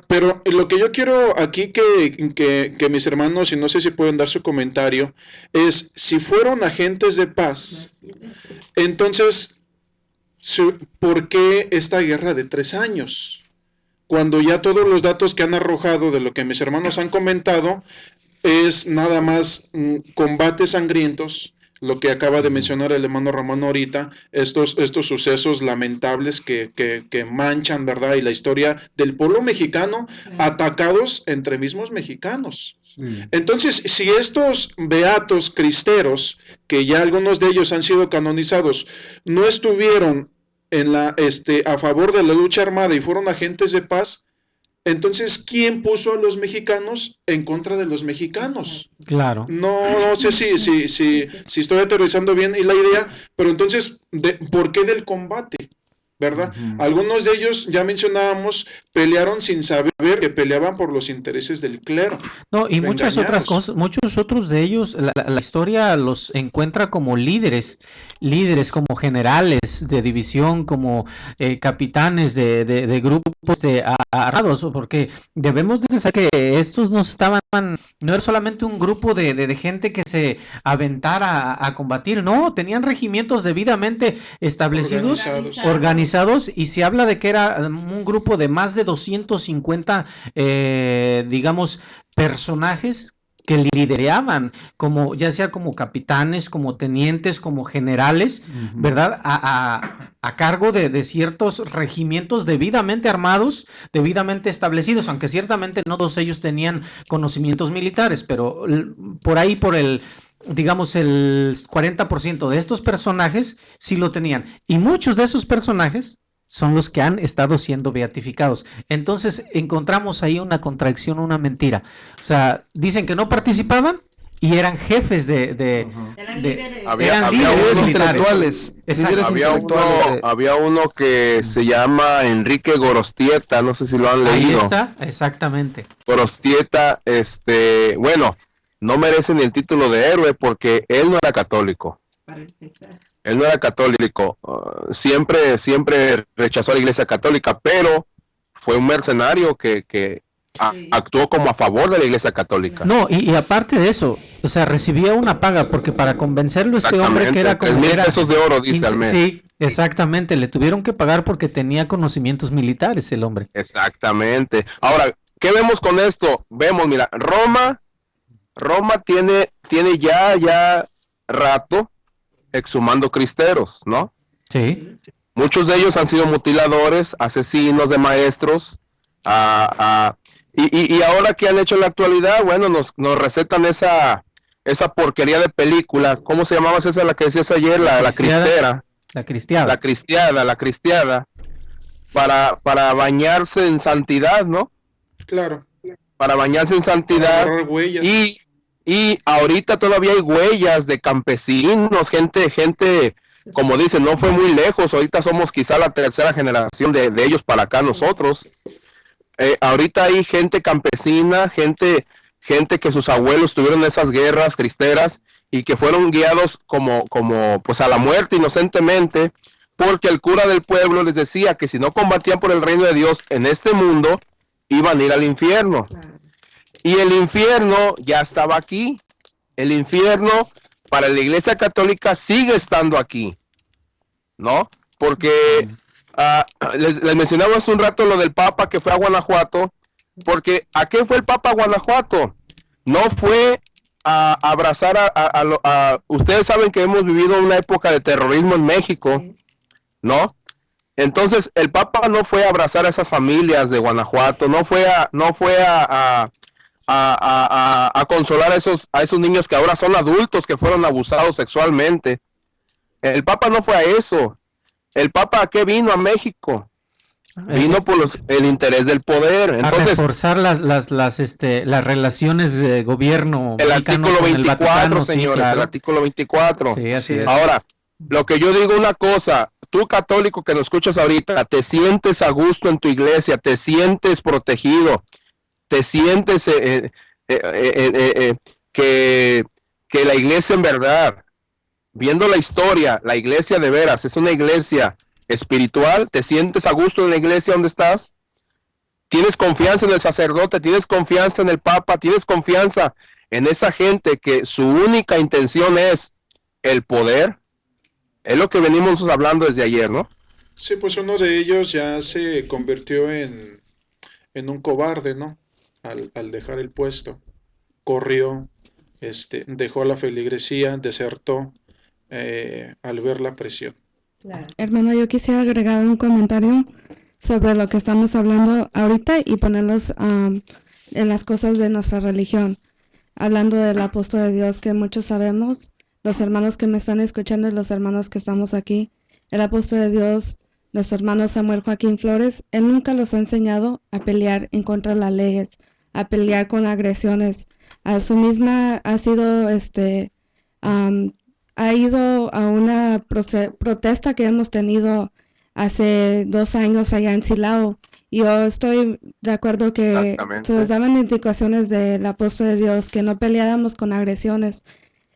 Pero lo que yo quiero aquí que mis hermanos, y no sé si pueden dar su comentario, es si fueron agentes de paz, entonces, ¿por qué esta guerra de 3 años? Cuando ya todos los datos que han arrojado de lo que mis hermanos han comentado es nada más combates sangrientos, lo que acaba de mencionar el hermano Ramón ahorita, estos sucesos lamentables que manchan, ¿verdad? Y la historia del pueblo mexicano, atacados entre mismos mexicanos. Sí. Entonces, si estos beatos cristeros, que ya algunos de ellos han sido canonizados, no estuvieron a favor de la lucha armada y fueron agentes de paz, entonces, ¿quién puso a los mexicanos en contra de los mexicanos? Claro. No sé si estoy aterrizando bien la idea, pero entonces, ¿por qué del combate? ¿Verdad? Algunos de ellos, ya mencionábamos, pelearon sin saber que peleaban por los intereses del clero. No, y muchas otras cosas, muchos otros de ellos, la historia los encuentra como líderes, como generales de división, como capitanes de grupos armados, porque debemos de saber que estos no era solamente un grupo de gente que se aventara a combatir, no, tenían regimientos debidamente establecidos, organizados, y se habla de que era un grupo de más de 250, digamos, personajes que lideraban, como ya sea como capitanes, como tenientes, como generales, ¿verdad? A cargo de ciertos regimientos debidamente armados, debidamente establecidos, aunque ciertamente no todos ellos tenían conocimientos militares, pero por ahí, digamos, el 40% de estos personajes sí lo tenían. Y muchos de esos personajes son los que han estado siendo beatificados. Entonces encontramos ahí una contradicción, una mentira. O sea, dicen que no participaban y eran jefes Eran líderes. Había líderes uno- intelectuales. Líderes intelectuales. Había uno que se llama Enrique Gorostieta, no sé si lo han Ahí leído. está, exactamente. Gorostieta, bueno, no merece ni el título de héroe porque él no era católico. Para empezar. Él no era católico, siempre rechazó a la Iglesia Católica, pero fue un mercenario que actuó como a favor de la Iglesia Católica. No, y aparte de eso, o sea, recibía una paga, porque para convencerlo a este hombre que era como 3,000 pesos de oro, dice al mes. Sí, exactamente, le tuvieron que pagar porque tenía conocimientos militares el hombre. Exactamente. Ahora, ¿qué vemos con esto? Vemos, mira, Roma tiene ya rato exhumando cristeros, ¿no? Sí. Muchos de ellos han sido mutiladores, asesinos de maestros, y ahora que han hecho en la actualidad, bueno, nos recetan esa porquería de película. ¿Cómo se llamaba esa, la que decías ayer? La cristera. La cristiada. La cristiada, para bañarse en santidad, ¿no? Claro. Para bañarse en santidad. Para borrar huellas. Y ahorita todavía hay huellas de campesinos, gente, como dicen, no fue muy lejos, ahorita somos quizá la tercera generación de ellos para acá nosotros. Ahorita hay gente campesina, gente que sus abuelos tuvieron esas guerras cristeras y que fueron guiados como pues a la muerte inocentemente, porque el cura del pueblo les decía que si no combatían por el reino de Dios en este mundo, iban a ir al infierno. Y el infierno ya estaba aquí. El infierno para la Iglesia Católica sigue estando aquí, ¿no? Porque les mencionaba hace un rato lo del Papa que fue a Guanajuato, porque ¿a qué fue el Papa a Guanajuato? No fue a abrazar ustedes saben que hemos vivido una época de terrorismo en México, ¿no? Entonces el Papa no fue a abrazar a esas familias de Guanajuato, no fue a consolar a esos niños que ahora son adultos que fueron abusados sexualmente. El Papa no fue a eso. El Papa ¿a qué vino a México? Vino por el interés del poder. Entonces, a reforzar las relaciones de gobierno. El artículo 24, señores, sí, claro. El artículo 24. Sí, así es. Ahora, lo que yo digo una cosa, tú católico que nos escuchas ahorita, te sientes a gusto en tu iglesia, te sientes protegido, te sientes que la iglesia en verdad, viendo la historia, la iglesia de veras es una iglesia espiritual, te sientes a gusto en la iglesia donde estás, tienes confianza en el sacerdote, tienes confianza en el Papa, tienes confianza en esa gente que su única intención es el poder. Es lo que venimos hablando desde ayer, ¿no? Sí, pues uno de ellos ya se convirtió en un cobarde, ¿no? Al dejar el puesto, corrió, dejó la feligresía, desertó al ver la presión. Claro. Hermano, yo quisiera agregar un comentario sobre lo que estamos hablando ahorita y ponerlos en las cosas de nuestra religión. Hablando del apóstol de Dios que muchos sabemos, los hermanos que me están escuchando y los hermanos que estamos aquí, el apóstol de Dios, nuestro hermano Samuel Joaquín Flores, él nunca los ha enseñado a pelear en contra de las leyes, a pelear con agresiones. A su misma ha sido ha ido a una protesta que hemos tenido hace 2 años allá en Silao. Y yo estoy de acuerdo que se nos daban indicaciones del apóstol de Dios que no peleáramos con agresiones,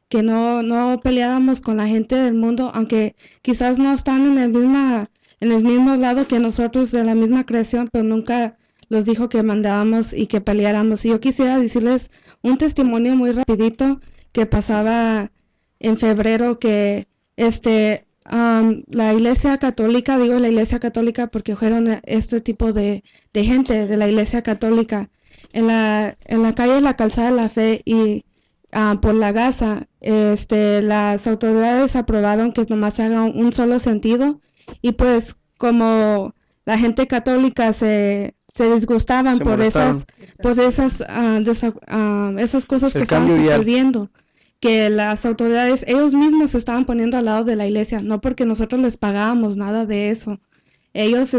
que no peleáramos con la gente del mundo, aunque quizás no están en el mismo lado que nosotros de la misma creación, pero nunca los dijo que mandábamos y que peleáramos. Y yo quisiera decirles un testimonio muy rapidito que pasaba en febrero, que la iglesia católica, digo la iglesia católica porque fueron este tipo de gente de la iglesia católica, en la calle La Calzada de la Fe y por la Gaza, las autoridades aprobaron que nomás se haga un solo sentido y pues como la gente católica se disgustaban por esas cosas que estaban sucediendo, que las autoridades, ellos mismos se estaban poniendo al lado de la iglesia, no porque nosotros les pagábamos nada de eso. Ellos,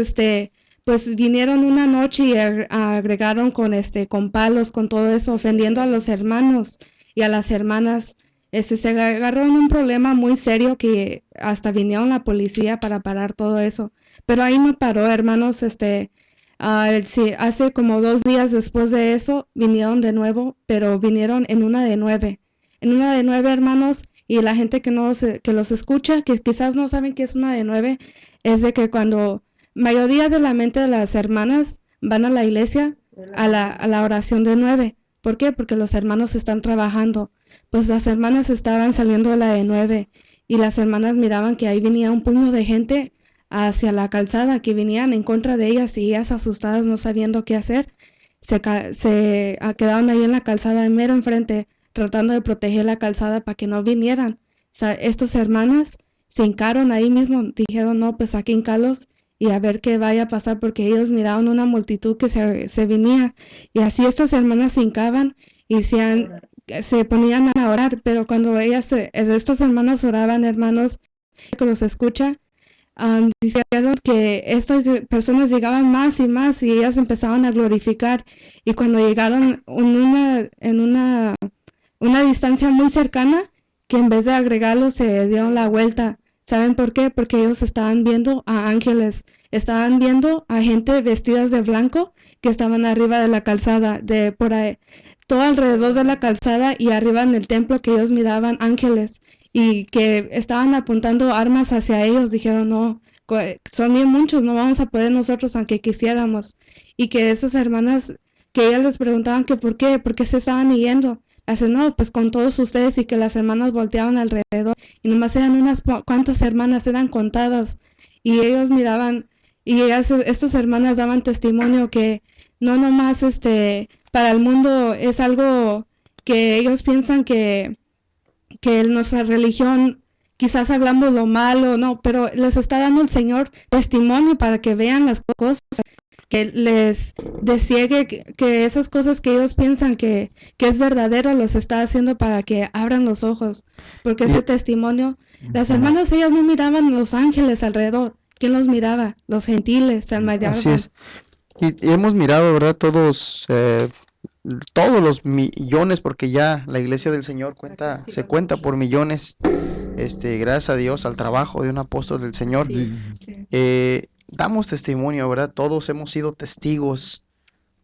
pues vinieron una noche y agregaron con palos, con todo eso, ofendiendo a los hermanos y a las hermanas. Se agarró en un problema muy serio que hasta vinieron la policía para parar todo eso. Pero ahí no paró, hermanos, sí, hace como 2 días después de eso vinieron de nuevo, pero vinieron en una de 9. En una de 9, hermanos, y la gente que los escucha, que quizás no saben qué es una de 9, es de que cuando mayoría de la mente de las hermanas van a la iglesia a la oración de 9. ¿Por qué? Porque los hermanos están trabajando. Pues las hermanas estaban saliendo de la de 9 y las hermanas miraban que ahí venía un puño de gente hacia la calzada, que venían en contra de ellas y ellas asustadas no sabiendo qué hacer, se quedaron ahí en la calzada mero enfrente tratando de proteger la calzada para que no vinieran. O sea, estas hermanas se hincaron ahí mismo, dijeron no, pues aquí hincalos y a ver qué vaya a pasar, porque ellos miraban una multitud que se venía y así estas hermanas se hincaban y se ponían a orar, pero cuando estas hermanas oraban, hermanos que los escucha, dijeron que estas personas llegaban más y más y ellas empezaban a glorificar, y cuando llegaron en una distancia muy cercana, que en vez de agregarlos se dieron la vuelta. ¿Saben por qué? Porque ellos estaban viendo a ángeles, estaban viendo a gente vestidas de blanco que estaban arriba de la calzada, de por ahí, todo alrededor de la calzada y arriba en el templo, que ellos miraban ángeles y que estaban apuntando armas hacia ellos. Dijeron, no, son bien muchos, no vamos a poder nosotros aunque quisiéramos. Y que esas hermanas, que ellas les preguntaban que por qué se estaban yendo. Hacen, no, pues con todos ustedes, y que las hermanas volteaban alrededor y nomás eran unas cuantas hermanas, eran contadas, y ellos miraban y estas hermanas daban testimonio que no nomás para el mundo es algo que ellos piensan que nuestra religión quizás hablamos lo malo, no, pero les está dando el Señor testimonio para que vean las cosas, que les desciegue que esas cosas que ellos piensan que es verdadero, los está haciendo para que abran los ojos, porque ese testimonio, las hermanas, ellas no miraban los ángeles alrededor. ¿Quién los miraba? Los gentiles, se miraban. Así es. Y hemos mirado, ¿verdad? Todos los millones, porque ya la iglesia del Señor se cuenta por millones, gracias a Dios, al trabajo de un apóstol del Señor. Sí. Damos testimonio, ¿verdad? Todos hemos sido testigos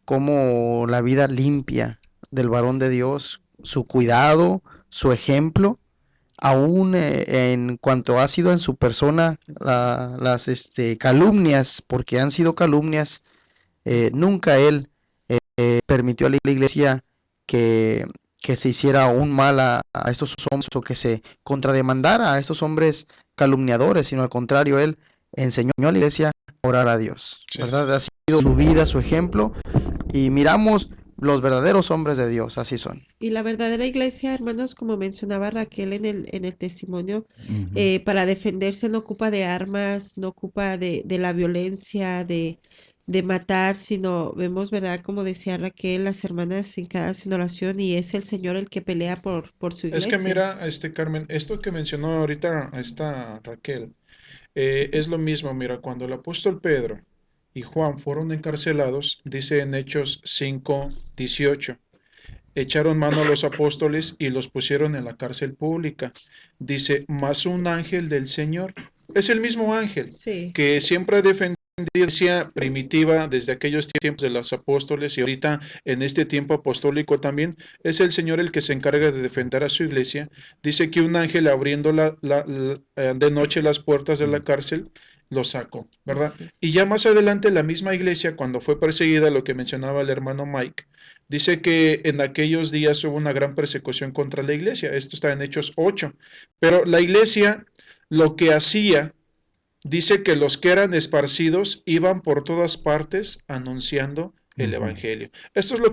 como la vida limpia del varón de Dios, su cuidado, su ejemplo, aún en cuanto ha sido en su persona las calumnias, porque han sido calumnias, nunca él permitió a la iglesia que se hiciera un mal a estos hombres, o que se contrademandara a estos hombres calumniadores, sino al contrario, él enseñó a la iglesia a orar a Dios, ¿verdad? Ha sido su vida, su ejemplo, y miramos los verdaderos hombres de Dios, así son. Y la verdadera iglesia, hermanos, como mencionaba Raquel en el testimonio, para defenderse no ocupa de armas, no ocupa de la violencia, de matar, sino vemos, ¿verdad? Como decía Raquel, las hermanas hincadas en oración, y es el Señor el que pelea por su iglesia. Es que mira, Carmen, esto que mencionó ahorita esta Raquel, es lo mismo. Mira, cuando el apóstol Pedro y Juan fueron encarcelados, dice en Hechos 5:18, echaron mano a los apóstoles y los pusieron en la cárcel pública. Dice, mas un ángel del Señor, es el mismo ángel que siempre ha defendido la iglesia primitiva desde aquellos tiempos de los apóstoles, y ahorita en este tiempo apostólico también es el Señor el que se encarga de defender a su iglesia. Dice que un ángel abriendo de noche las puertas de la cárcel lo sacó, ¿verdad? Sí. Y ya más adelante la misma iglesia, cuando fue perseguida, lo que mencionaba el hermano Mike, dice que en aquellos días hubo una gran persecución contra la iglesia. Esto está en Hechos 8. Pero la iglesia lo que hacía, dice que los que eran esparcidos iban por todas partes anunciando el Evangelio. Esto es lo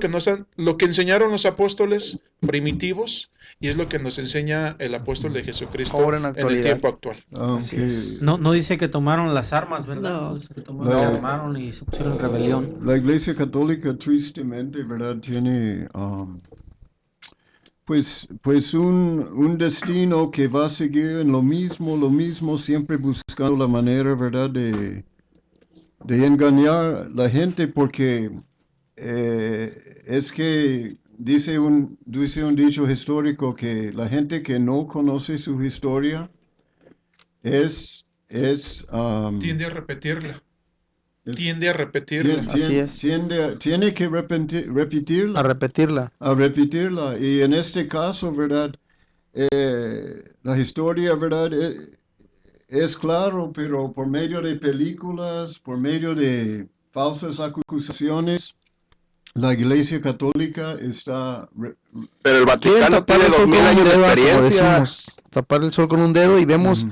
que enseñaron los apóstoles primitivos y es lo que nos enseña el apóstol de Jesucristo ahora en el tiempo actual. Así es. No dice que tomaron las armas, ¿verdad? No. Dice que se armaron y se pusieron en rebelión. La Iglesia Católica tristemente, ¿verdad? Tiene pues un destino que va a seguir en lo mismo, siempre buscando la manera, ¿verdad? De engañar a la gente, porque es que dice un dicho histórico que la gente que no conoce su historia tiende a repetirla. Así es. Tiene que repetirla. A repetirla. Y en este caso, ¿verdad? La historia, ¿verdad? Es claro, pero por medio de películas, por medio de falsas acusaciones, la Iglesia Católica está... Pero el Vaticano tiene 2000 años de experiencia. Como decimos, tapar el sol con un dedo y vemos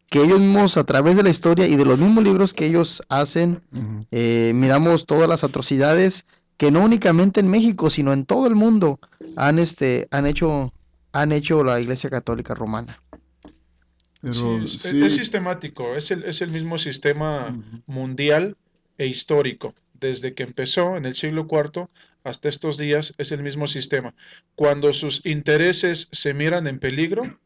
que ellos mismos, a través de la historia y de los mismos libros que ellos hacen, miramos todas las atrocidades que no únicamente en México, sino en todo el mundo han hecho la Iglesia Católica Romana. Pero, es sistemático, es el mismo sistema mundial e histórico. Desde que empezó en el siglo IV hasta estos días es el mismo sistema. Cuando sus intereses se miran en peligro,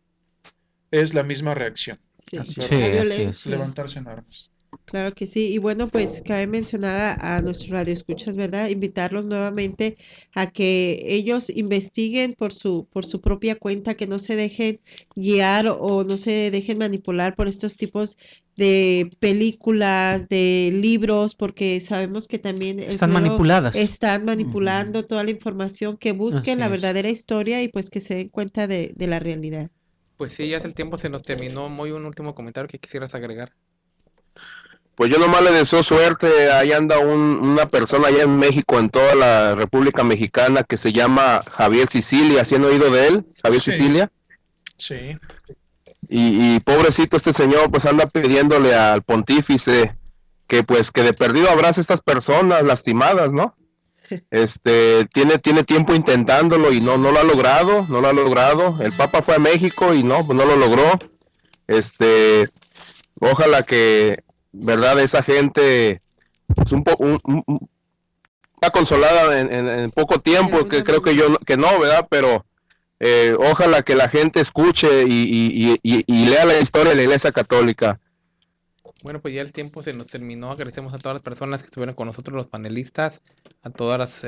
es la misma reacción. Sí. Así es. Levantarse en armas. Claro que sí, y bueno, pues cabe mencionar a nuestros radioescuchas, ¿verdad? Invitarlos nuevamente a que ellos investiguen por su propia cuenta, que no se dejen guiar o no se dejen manipular por estos tipos de películas, de libros, porque sabemos que también están manipuladas. Están manipulando toda la información, que busquen la verdadera historia y pues que se den cuenta de la realidad. Pues sí, ya el tiempo se nos terminó. Muy un último comentario que quisieras agregar. Pues yo nomás le deseo suerte. Ahí anda una persona allá en México, en toda la República Mexicana, que se llama Javier Sicilia. ¿Sí han oído de él? Javier Sicilia. Sí. Y pobrecito este señor, pues anda pidiéndole al pontífice que pues que de perdido abrace a estas personas lastimadas, ¿no? Tiene tiempo intentándolo y no lo ha logrado. El Papa fue a México y no lo logró. Ojalá que, verdad, esa gente pues está consolada en poco tiempo, que creo que no, ¿verdad? Pero ojalá que la gente escuche y lea la historia de la Iglesia Católica. Bueno, pues ya el tiempo se nos terminó. Agradecemos a todas las personas que estuvieron con nosotros, los panelistas, a todas las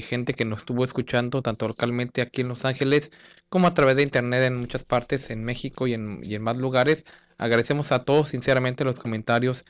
gente que nos estuvo escuchando, tanto localmente aquí en Los Ángeles, como a través de internet en muchas partes, en México y en más lugares. Agradecemos a todos sinceramente los comentarios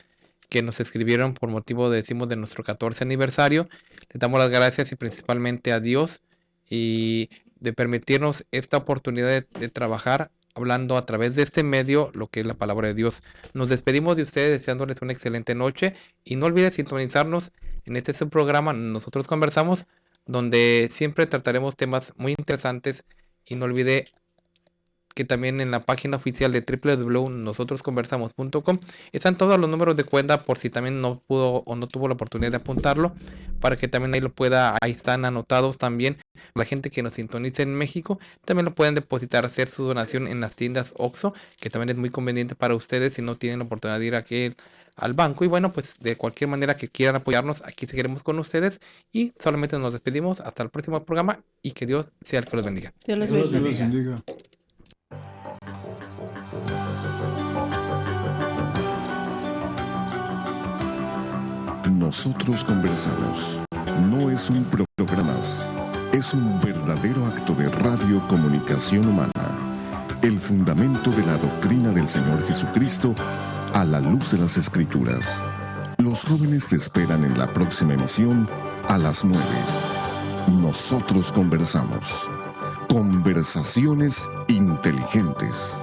que nos escribieron por motivo de nuestro 14 aniversario. Les damos las gracias y principalmente a Dios y de permitirnos esta oportunidad de trabajar hablando a través de este medio lo que es la palabra de Dios. Nos despedimos de ustedes deseándoles una excelente noche y no olviden sintonizarnos en este subprograma Nosotros Conversamos, donde siempre trataremos temas muy interesantes, y no olvide que también en la página oficial de www.nosotrosconversamos.com están todos los números de cuenta por si también no pudo o no tuvo la oportunidad de apuntarlo, para que también ahí están anotados también. La gente que nos sintoniza en México también lo pueden depositar, hacer su donación en las tiendas OXXO, que también es muy conveniente para ustedes si no tienen la oportunidad de ir aquí al banco. Y bueno, pues de cualquier manera que quieran apoyarnos, aquí seguiremos con ustedes y solamente nos despedimos hasta el próximo programa y que Dios sea el que los bendiga. Dios los bendiga. Nosotros Conversamos no es un programa más, es un verdadero acto de radiocomunicación humana, el fundamento de la doctrina del Señor Jesucristo a la luz de las Escrituras. Los jóvenes te esperan en la próxima emisión a las 9. Nosotros Conversamos. Conversaciones inteligentes.